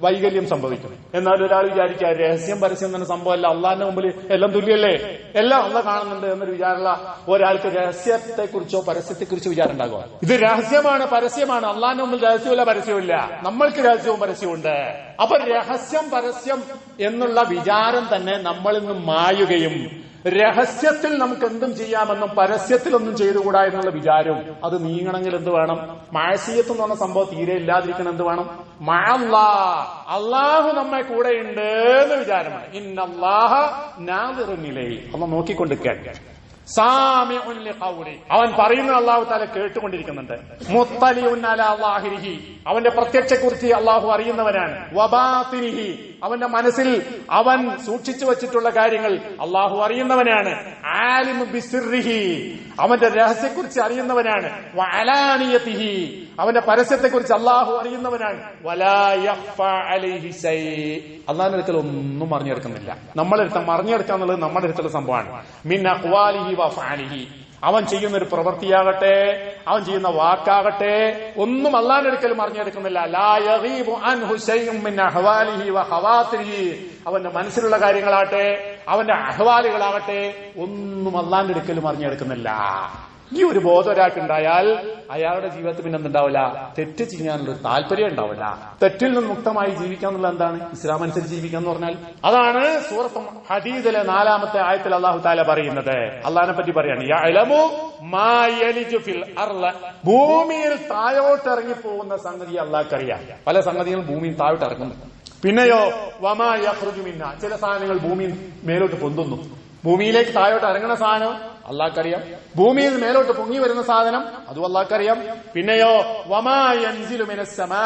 വൈകല്യം സംഭവിക്കും. എന്നാൽ ഒരാൾ വിചാരിക്കുക രഹസ്യം പരസ്യം എന്ന സംഭവമല്ല, അള്ളാഹിന്റെ മുമ്പിൽ എല്ലാം തുല്യല്ലേ, എല്ലാം അള്ളാഹ് കാണുന്നുണ്ട് എന്നൊരു വിചാരമുള്ള ഒരാൾക്ക് രഹസ്യത്തെക്കുറിച്ചോ പരസ്യത്തെക്കുറിച്ചോ വിചാരം ഉണ്ടാകുക. ഇത് രഹസ്യമാണ്, പരസ്യമാണ്. അള്ളാഹിന്റെ മുമ്പിൽ രഹസ്യമില്ല, പരസ്യമില്ല. നമ്മൾക്ക് രഹസ്യവും പരസ്യവും ഉണ്ട്. അപ്പൊ രഹസ്യം പരസ്യം എന്നുള്ള വിചാരം തന്നെ നമ്മളിൽ നിന്ന് മായുകയും രഹസ്യത്തിൽ നമുക്ക് എന്തും ചെയ്യാമെന്നും പരസ്യത്തിൽ ഒന്നും ചെയ്തുകൂടാ എന്നുള്ള വിചാരവും അത് നീങ്ങണമെങ്കിൽ എന്ത് വേണം? മഅസിയത്ത് എന്ന് പറഞ്ഞ സംഭവം തീരെ ഇല്ലാതിരിക്കണം. എന്ത് വേണം? മഅല്ലാഹ്, അള്ളാഹു നമ്മെ കൂടെയുണ്ട് എന്ന് വിചാരമാണ്. ഇന്നല്ലാഹ നാദിറുൻ ഇലൈഹി, അള്ളാഹ് നോക്കിക്കൊണ്ടിരിക്കുകയാണ്. സാമിഉൻ ലിഖൗലി, അവൻ പറയുന്ന അല്ലാഹു തആല കേട്ടുകൊണ്ടിരിക്കുന്നുണ്ട്. മുത്തലിഉൻ അലാ ളാഹിരിഹി, അവന്റെ പ്രത്യക്ഷത്തെക്കുറിച്ച് അല്ലാഹു അറിയുന്നവനാണ്. വബാതിനിഹി, അവന്റെ മനസ്സിൽ അവൻ സൂക്ഷിച്ചു വച്ചിട്ടുള്ള കാര്യങ്ങൾ അല്ലാഹു അറിയുന്നവനാണ്. ആലിമു ബിസിർരിഹി, അവന്റെ രഹസ്യത്തെക്കുറിച്ച് അറിയുന്നവനാണ്. വഅലാനിയതിഹി, അവന്റെ പരസ്യത്തെക്കുറിച്ച് അല്ലാഹു അറിയുന്നവനാണ്. വലാ യഖ്ഫാ അലൈഹി ശൈ, അല്ലാഹുവിന്റെ അടുക്കൽ ഒന്നും മറിഞ്ഞെടുക്കുന്നില്ല. നമ്മളെടുത്ത മറിഞ്ഞെടുക്കുക എന്നുള്ളത് നമ്മുടെ അടുത്തുള്ള സംഭവമാണ്. മിൻ അഖ്വാലിഹി വഅഫ്ആലിഹി, അവൻ ചെയ്യുന്ന ഒരു പ്രവൃത്തിയാകട്ടെ, അവൻ ചെയ്യുന്ന വാക്കാകട്ടെ, ഒന്നും അല്ലാഹുവിന്റെ അടുക്കൽ മറിഞ്ഞെടുക്കുന്നില്ല. ലാ യഗീബു അൻഹു ശൈഉൻ മിൻ അഹ്വാലിഹി വഖവാതിരിഹി, അവന്റെ മനസ്സിലുള്ള കാര്യങ്ങളാകട്ടെ, അവന്റെ അഹ്വാലുകളാകട്ടെ, ഒന്നും അല്ലാഹുവിന്റെ അടുക്കൽ മറിഞ്ഞെടുക്കുന്നില്ല. ഈ ഒരു ബോധം ഒരാൾക്കുണ്ടായാൽ അയാളുടെ ജീവിതത്തിൽ പിന്നെ എന്തുണ്ടാവില്ല? തെറ്റ് ചെയ്യാനുള്ള താല്പര്യം ഉണ്ടാവില്ല. തെറ്റിൽ നിന്ന് മുക്തമായി ജീവിക്കുക എന്നുള്ളത് എന്താണ്? ഇസ്ലാം അനുസരിച്ച് ജീവിക്കുക എന്ന് പറഞ്ഞാൽ അതാണ് സൂറത്ത് ഹദീദിലെ 4-ാമത്തെ ആയത്തിൽ അല്ലാഹു തആല പറയുന്നത്. അള്ളാഹിനെ പറ്റി പറയാണ്, യഅലമു മാ യലിജു ഫിൽ അർള്, ഭൂമിയിൽ താഴോട്ട് ഇറങ്ങി പോകുന്ന സംഗതി അള്ളാഹ്ക്കറിയാം. പല സംഗതികളും ഭൂമിയിൽ താഴോട്ട് ഇറങ്ങുന്നു. പിന്നെയോ വമാ യഖ്റുജു മിൻഹാ, ചില സാധനങ്ങൾ ഭൂമിയിൽ മേലോട്ട് പൊന്തുന്നു. ഭൂമിയിലേക്ക് താഴോട്ട് ഇറങ്ങുന്ന സാധനം അള്ളാഹ്ക്കറിയാം. ഭൂമിയിൽ നിന്ന് മേലോട്ട് പൊങ്ങി വരുന്ന സാധനം അതും അള്ളാഹ്ക്കറിയാം. പിന്നെയോ വമാ യൻസിലു മിനസ് സമാ,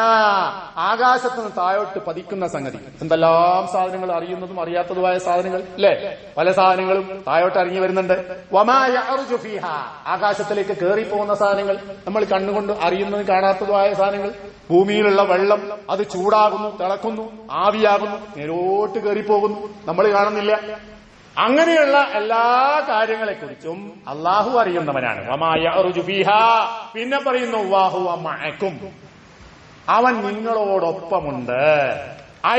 ആകാശത്ത് നിന്ന് താഴോട്ട് പതിക്കുന്ന സംഗതി. എന്തെല്ലാം സാധനങ്ങൾ, അറിയുന്നതും അറിയാത്തതുമായ സാധനങ്ങൾ അല്ലെ, പല സാധനങ്ങളും താഴോട്ട് ഇറങ്ങി വരുന്നുണ്ട്. വമാ യഅറുജു ഫീഹാ, ആകാശത്തിലേക്ക് കയറി പോകുന്ന സാധനങ്ങൾ, നമ്മൾ കണ്ണുകൊണ്ട് അറിയുന്നതും കാണാത്തതുമായ സാധനങ്ങൾ. ഭൂമിയിലുള്ള വെള്ളം അത് ചൂടാകുന്നു, തിളക്കുന്നു, ആവിയാകുന്നു, നേരോട്ട് കയറിപ്പോകുന്നു, നമ്മൾ കാണുന്നില്ല. അങ്ങനെയുള്ള എല്ലാ കാര്യങ്ങളെക്കുറിച്ചും അള്ളാഹു അറിയുന്നവനാണ്. വമാ യഅറുജു ഫീഹാ, പിന്നെ പറയുന്നു വഹുവ മഅകും, അവൻ നിങ്ങളോടൊപ്പമുണ്ട്.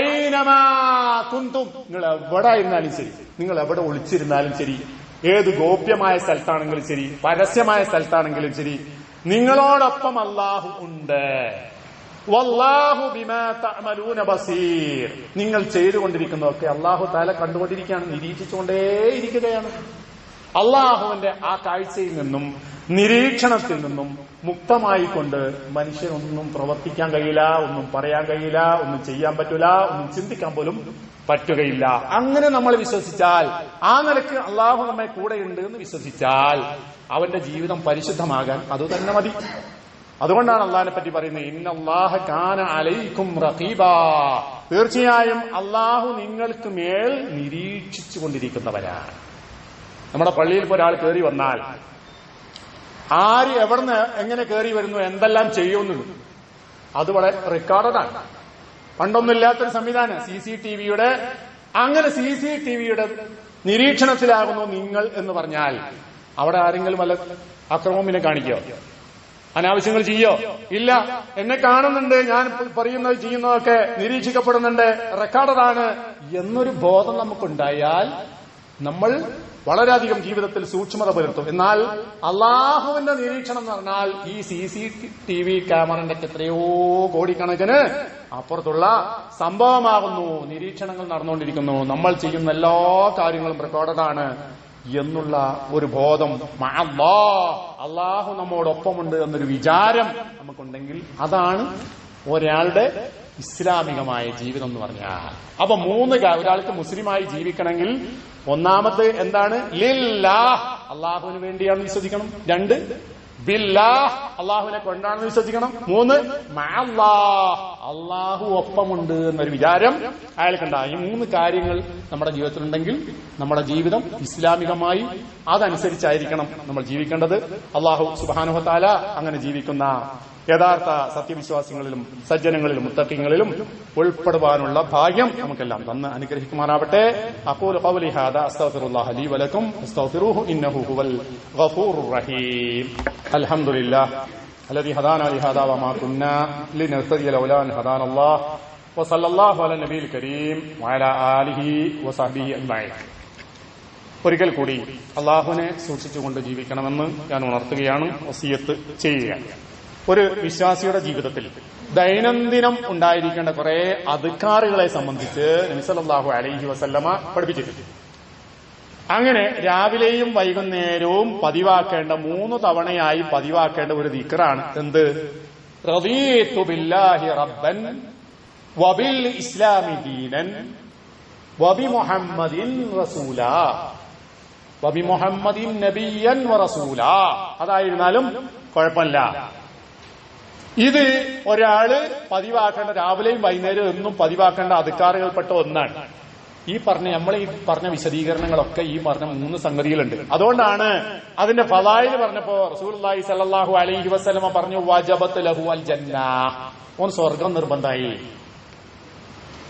ഐനമാ കുന്തും, നിങ്ങൾ എവിടെ ഇരുന്നാലും ശരി, നിങ്ങൾ എവിടെ ഒളിച്ചിരുന്നാലും ശരി, ഏത് ഗോപ്യമായ സ്ഥലത്താണെങ്കിലും ശരി, പരസ്യമായ സ്ഥലത്താണെങ്കിലും ശരി, നിങ്ങളോടൊപ്പം അള്ളാഹു ഉണ്ട്. വല്ലാഹു ബിമാ തഅമലൂന ബസീർ, നിങ്ങൾ ചെയ്തുകൊണ്ടിരിക്കുന്നതൊക്കെ അള്ളാഹു തആല കണ്ടുകൊണ്ടിരിക്കുകയാണ്, നിരീക്ഷിച്ചുകൊണ്ടേയിരിക്കുകയാണ്. അള്ളാഹുവിന്റെ ആ കാഴ്ചയിൽ നിന്നും നിരീക്ഷണത്തിൽ നിന്നും മുക്തമായിക്കൊണ്ട് മനുഷ്യനൊന്നും പ്രവർത്തിക്കാൻ കഴിയില്ല, ഒന്നും പറയാൻ കഴിയില്ല, ഒന്നും ചെയ്യാൻ പറ്റൂല, ഒന്നും ചിന്തിക്കാൻ പോലും പറ്റുകയില്ല. അങ്ങനെ നമ്മൾ വിശ്വസിച്ചാൽ, ആ നിലക്ക് അള്ളാഹു നമ്മെ കൂടെയുണ്ട് എന്ന് വിശ്വസിച്ചാൽ, അവന്റെ ജീവിതം പരിശുദ്ധമാകാൻ അത് തന്നെ മതി. അതുകൊണ്ടാണ് അള്ളാഹിനെ പറ്റി പറയുന്നത്, ഇന്നല്ലാഹ കാന അലൈക്കും റഖീബാ, തീർച്ചയായും അള്ളാഹു നിങ്ങൾക്ക് മേൽ നിരീക്ഷിച്ചു കൊണ്ടിരിക്കുന്നവരാണ്. നമ്മുടെ പള്ളിയിൽ ഇപ്പോൾ ഒരാൾ കയറി വന്നാൽ ആര് എവിടുന്ന് എങ്ങനെ കയറി വരുന്നു, എന്തെല്ലാം ചെയ്യുന്നു, അത് വളരെ റെക്കോർഡാണ്. പണ്ടൊന്നുമില്ലാത്തൊരു സംവിധാനം CCTV-യുടെ. അങ്ങനെ CCTV-യുടെ നിരീക്ഷണത്തിലാകുന്നു നിങ്ങൾ എന്ന് പറഞ്ഞാൽ അവിടെ ആരെങ്കിലും വല്ല അക്രമത്തിനെ കാണിക്കോ, അനാവശ്യങ്ങൾ ചെയ്യോ? ഇല്ല. എന്നെ കാണുന്നുണ്ട്, ഞാൻ പറയുന്നത് ചെയ്യുന്നതൊക്കെ നിരീക്ഷിക്കപ്പെടുന്നുണ്ട്, റെക്കോർഡാണ് എന്നൊരു ബോധം നമുക്കുണ്ടായാൽ നമ്മൾ വളരെയധികം ജീവിതത്തിൽ സൂക്ഷ്മത പുലർത്തും. എന്നാൽ അള്ളാഹുവിന്റെ നിരീക്ഷണം എന്ന് പറഞ്ഞാൽ ഈ CCTV ക്യാമറന്റെ എത്രയോ കോടിക്കണക്കിന് അപ്പുറത്തുള്ള സംഭവമാകുന്നു. നിരീക്ഷണങ്ങൾ നടന്നുകൊണ്ടിരിക്കുന്നു, നമ്മൾ ചെയ്യുന്ന എല്ലാ കാര്യങ്ങളും റെക്കോർഡാണ് എന്നുള്ള ഒരു ബോധം, അള്ളാഹു നമ്മോടൊപ്പമുണ്ട് എന്നൊരു വിചാരം നമുക്കുണ്ടെങ്കിൽ അതാണ് ഒരാളുടെ ഇസ്ലാമികമായ ജീവിതം എന്ന് പറഞ്ഞാൽ. അപ്പൊ ഒരാൾക്ക് മുസ്ലിമായി ജീവിക്കണമെങ്കിൽ ഒന്നാമത്തെ എന്താണ്? ലില്ലാഹ്, അള്ളാഹുവിന് വേണ്ടിയാണെന്ന് വിശ്വസിക്കണം. 2 ബില്ലാഹ്, അള്ളാഹുവിനെ കൊണ്ടാണെന്ന് വിശ്വസിക്കണം. 3 മഅല്ലാഹ്, അള്ളാഹു ഒപ്പമുണ്ട് എന്നൊരു വിചാരം അയാൾക്കുണ്ടാകും. ഈ 3 കാര്യങ്ങൾ നമ്മുടെ ജീവിതത്തിലുണ്ടെങ്കിൽ നമ്മുടെ ജീവിതം ഇസ്ലാമികമായി അതനുസരിച്ചായിരിക്കണം നമ്മൾ ജീവിക്കേണ്ടത്. അള്ളാഹു സുബ്ഹാനഹു വ തആല അങ്ങനെ ജീവിക്കുന്ന യഥാർത്ഥ സത്യവിശ്വാസികളിലും സജ്ജനങ്ങളിലും മുത്തഖീങ്ങളിലും ഉൾപ്പെടുവാനുള്ള ഭാഗ്യം നമുക്കെല്ലാം തന്ന് അനുഗ്രഹിക്കുമാറാവട്ടെ. അഖൂലു ഖൗലി ഹാദാ അസ്തഗ്ഫിറുല്ലാഹ ലീ വലക്കും അസ്തഗ്ഫിറൂഹു ഇന്നഹു ഹുവൽ ഗഫൂറുർ റഹീം. അൽഹംദുലില്ലാഹ് الذي هدانا لهذا وما كنا لنهتدي لولا أن هدانا الله وصلى الله على النبي الكريم وعلى آله وصحبه أجمعين. ഒരിക്കൽ കൂടി അള്ളാഹുവിനെ സൂക്ഷിച്ചുകൊണ്ട് ജീവിക്കണമെന്ന് ഞാൻ ഉണർത്തുകയാണ്, വസിയത്ത് ചെയ്യുകയാണ്. ഒരു വിശ്വാസിയുടെ ജീവിതത്തിൽ ദൈനംദിനം ഉണ്ടായിരിക്കേണ്ട കുറെ അദ്കാറുകളെ സംബന്ധിച്ച് നബി സല്ലല്ലാഹു അലൈഹി വസല്ലമ പഠിപ്പിച്ചിട്ടുണ്ട്. അങ്ങനെ രാവിലെയും വൈകുന്നേരവും പതിവാക്കേണ്ട 3 തവണയായി പതിവാക്കേണ്ട ഒരു ദിക്റാണ് എന്ത്? റദീതു ബില്ലാഹി റബ്ബൻ വബിൽ ഇസ്ലാമി ദീനൻ വബി മുഹമ്മദിൻ റസൂലാ വബി മുഹമ്മദിൻ നബിയ്യൻ വറസൂലാ. അതായിരുന്നാലും കുഴപ്പമില്ല. ഇത് ഒരാള് പതിവാക്കേണ്ട, രാവിലെയും വൈകുന്നേരവും എന്നും പതിവാക്കേണ്ട അദ്കാറുകൾപ്പെട്ട ഒന്നാണ്. നമ്മൾ ഈ പറഞ്ഞ വിശദീകരണങ്ങളൊക്കെ ഈ പറഞ്ഞ 3 സംഗതികളുണ്ട്. അതുകൊണ്ടാണ് അതിന്റെ ഫളായില് പറഞ്ഞപ്പോ റസൂലുള്ളാഹി സ്വല്ലല്ലാഹു അലൈഹി വസല്ലമ പറഞ്ഞു വജബത്ത് ലഹു അൽ ജന്ന, ഓൻ സ്വർഗം നിർബന്ധമായി.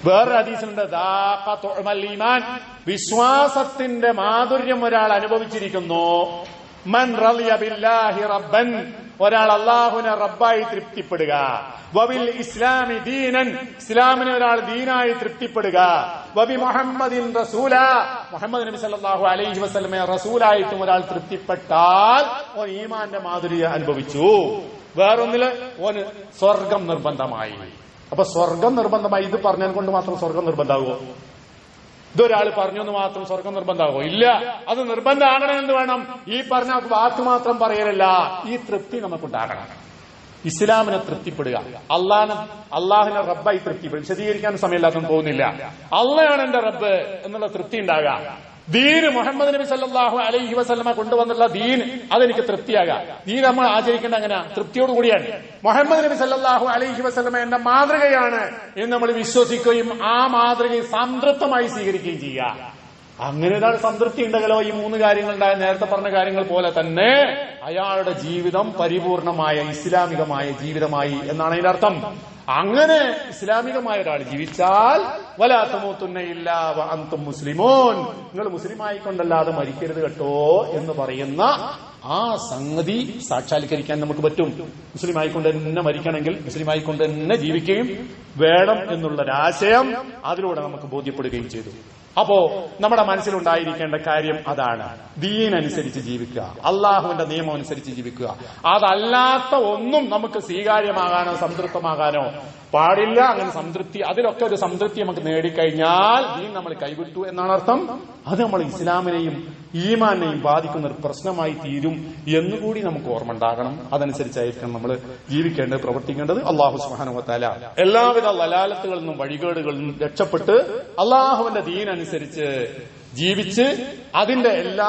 വേറൊരു ഹദീസിലുണ്ട് ദാഖ തുഅമൽ ഈമാൻ, വിശ്വാസത്തിന്റെ മാധുര്യം ഒരാൾ അനുഭവിച്ചിരിക്കുന്നു. മൻ റളിയ ബില്ലാഹി റബ്ബൻ, ഒരാൾ അള്ളാഹുവിനെ റബ്ബായി തൃപ്തിപ്പെടുക. വബിൽ ഇസ്ലാമി ദീനൻ, ഇസ്ലാമിനെ ഒരാൾ ദീനായി തൃപ്തിപ്പെടുക. വബി മുഹമ്മദിൻ റസൂല, മുഹമ്മദ് നബി സല്ലല്ലാഹു അലൈഹി വസല്ലമയെ റസൂലായിട്ടും ഒരാൾ തൃപ്തിപ്പെട്ടാൽ ഓൻ ഈമാന്റെ മാധുര്യം അനുഭവിച്ചു. വേറൊന്നില് ഓന് സ്വർഗം നിർബന്ധമായി. അപ്പൊ സ്വർഗം നിർബന്ധമായി ഇത് പറഞ്ഞതിനെ കൊണ്ട് മാത്രം സ്വർഗം നിർബന്ധമാകുമോ? ഇതൊരാൾ പറഞ്ഞു എന്ന് മാത്രം സ്വർഗം നിർബന്ധമാകുമോ? ഇല്ല. അത് നിർബന്ധമാകണമെന്ന് വേണം. ഈ പറഞ്ഞ വാക്ക് മാത്രം പറയലല്ല, ഈ തൃപ്തി നമുക്കുണ്ടാകണം. ഇസ്ലാമിനെ തൃപ്തിപ്പെടുക, അള്ളാഹിനെ റബ്ബായി തൃപ്തിപ്പെടുക. വിശദീകരിക്കാൻ സമയമില്ലാത്ത പോകുന്നില്ല. അള്ളയാണ് എന്റെ റബ്ബ് എന്നുള്ള തൃപ്തി ഉണ്ടാകുക. ദീൻ മുഹമ്മദ് നബി സല്ലല്ലാഹു അലൈഹി വസല്ലമ കൊണ്ടുവന്നുള്ള ദീൻ അതെനിക്ക് തൃപ്തിയാകാം. ദീൻ നമ്മൾ ആചരിക്കേണ്ട അങ്ങനെ തൃപ്തിയോട് കൂടിയാണ്. മുഹമ്മദ് നബി സല്ലല്ലാഹു അലൈഹി വസല്ലമ എന്റെ മാതൃകയാണ് എന്ന് നമ്മൾ വിശ്വസിക്കുകയും ആ മാതൃകയെ സംതൃപ്തമായി സ്വീകരിക്കുകയും ചെയ്യുക. അങ്ങനെ ഒരാൾ സംതൃപ്തി ഉണ്ടെങ്കിലോ ഈ മൂന്ന് കാര്യങ്ങളുണ്ടായ നേരത്തെ പറഞ്ഞ കാര്യങ്ങൾ പോലെ തന്നെ അയാളുടെ ജീവിതം പരിപൂർണമായ ഇസ്ലാമികമായ ജീവിതമായി എന്നാണ് അതിന്റെ അർത്ഥം. അങ്ങനെ ഇസ്ലാമികമായ ഒരാൾ ജീവിച്ചാൽ വലാ തമൂതുന്ന ഇല്ലാ വഅൻതും മുസ്ലിമൂൻ, നിങ്ങൾ മുസ്ലിമായിക്കൊണ്ടല്ലാതെ മരിക്കരുത് കേട്ടോ എന്ന് പറയുന്ന ആ സംഗതി സാക്ഷാത്കരിക്കാൻ നമുക്ക് പറ്റും. മുസ്ലിം ആയിക്കൊണ്ട് തന്നെ മരിക്കണമെങ്കിൽ മുസ്ലിം ആയിക്കൊണ്ട് തന്നെ ജീവിക്കുകയും വേണം എന്നുള്ളൊരാശയം അതിലൂടെ നമുക്ക് ബോധ്യപ്പെടുകയും ചെയ്തു. അപ്പോ നമ്മുടെ മനസ്സിലുണ്ടായിരിക്കേണ്ട കാര്യം അതാണ്. ദീൻ അനുസരിച്ച് ജീവിക്കുക, അള്ളാഹുവിന്റെ നിയമം അനുസരിച്ച് ജീവിക്കുക. അതല്ലാത്ത ഒന്നും നമുക്ക് സ്വീകാര്യമാകാനോ സംതൃപ്തമാകാനോ പാടില്ല. അങ്ങനെ സംതൃപ്തി, അതിലൊക്കെ ഒരു സംതൃപ്തി നമുക്ക് നേടിക്കഴിഞ്ഞാൽ ദീൻ നമ്മൾ കൈവിട്ടു എന്നാണ് അർത്ഥം. അത് നമ്മൾ ഇസ്ലാമിനെയും ഈമാനെയും ബാധിക്കുന്ന ഒരു പ്രശ്നമായി തീരും എന്നുകൂടി നമുക്ക് ഓർമ്മ ഉണ്ടാകണം. അതനുസരിച്ചായിരിക്കണം നമ്മൾ ജീവിക്കേണ്ടത്, പ്രവർത്തിക്കേണ്ടത്. അള്ളാഹു സുബ്ഹാനഹു വ തആല എല്ലാവിധ ലലാലത്തുകളിൽ നിന്നും വഴികേടുകളിൽ നിന്നും രക്ഷപ്പെട്ട് അള്ളാഹുവിന്റെ ദീൻ അനുസരിച്ച് ജീവിച്ച് അതിന്റെ എല്ലാ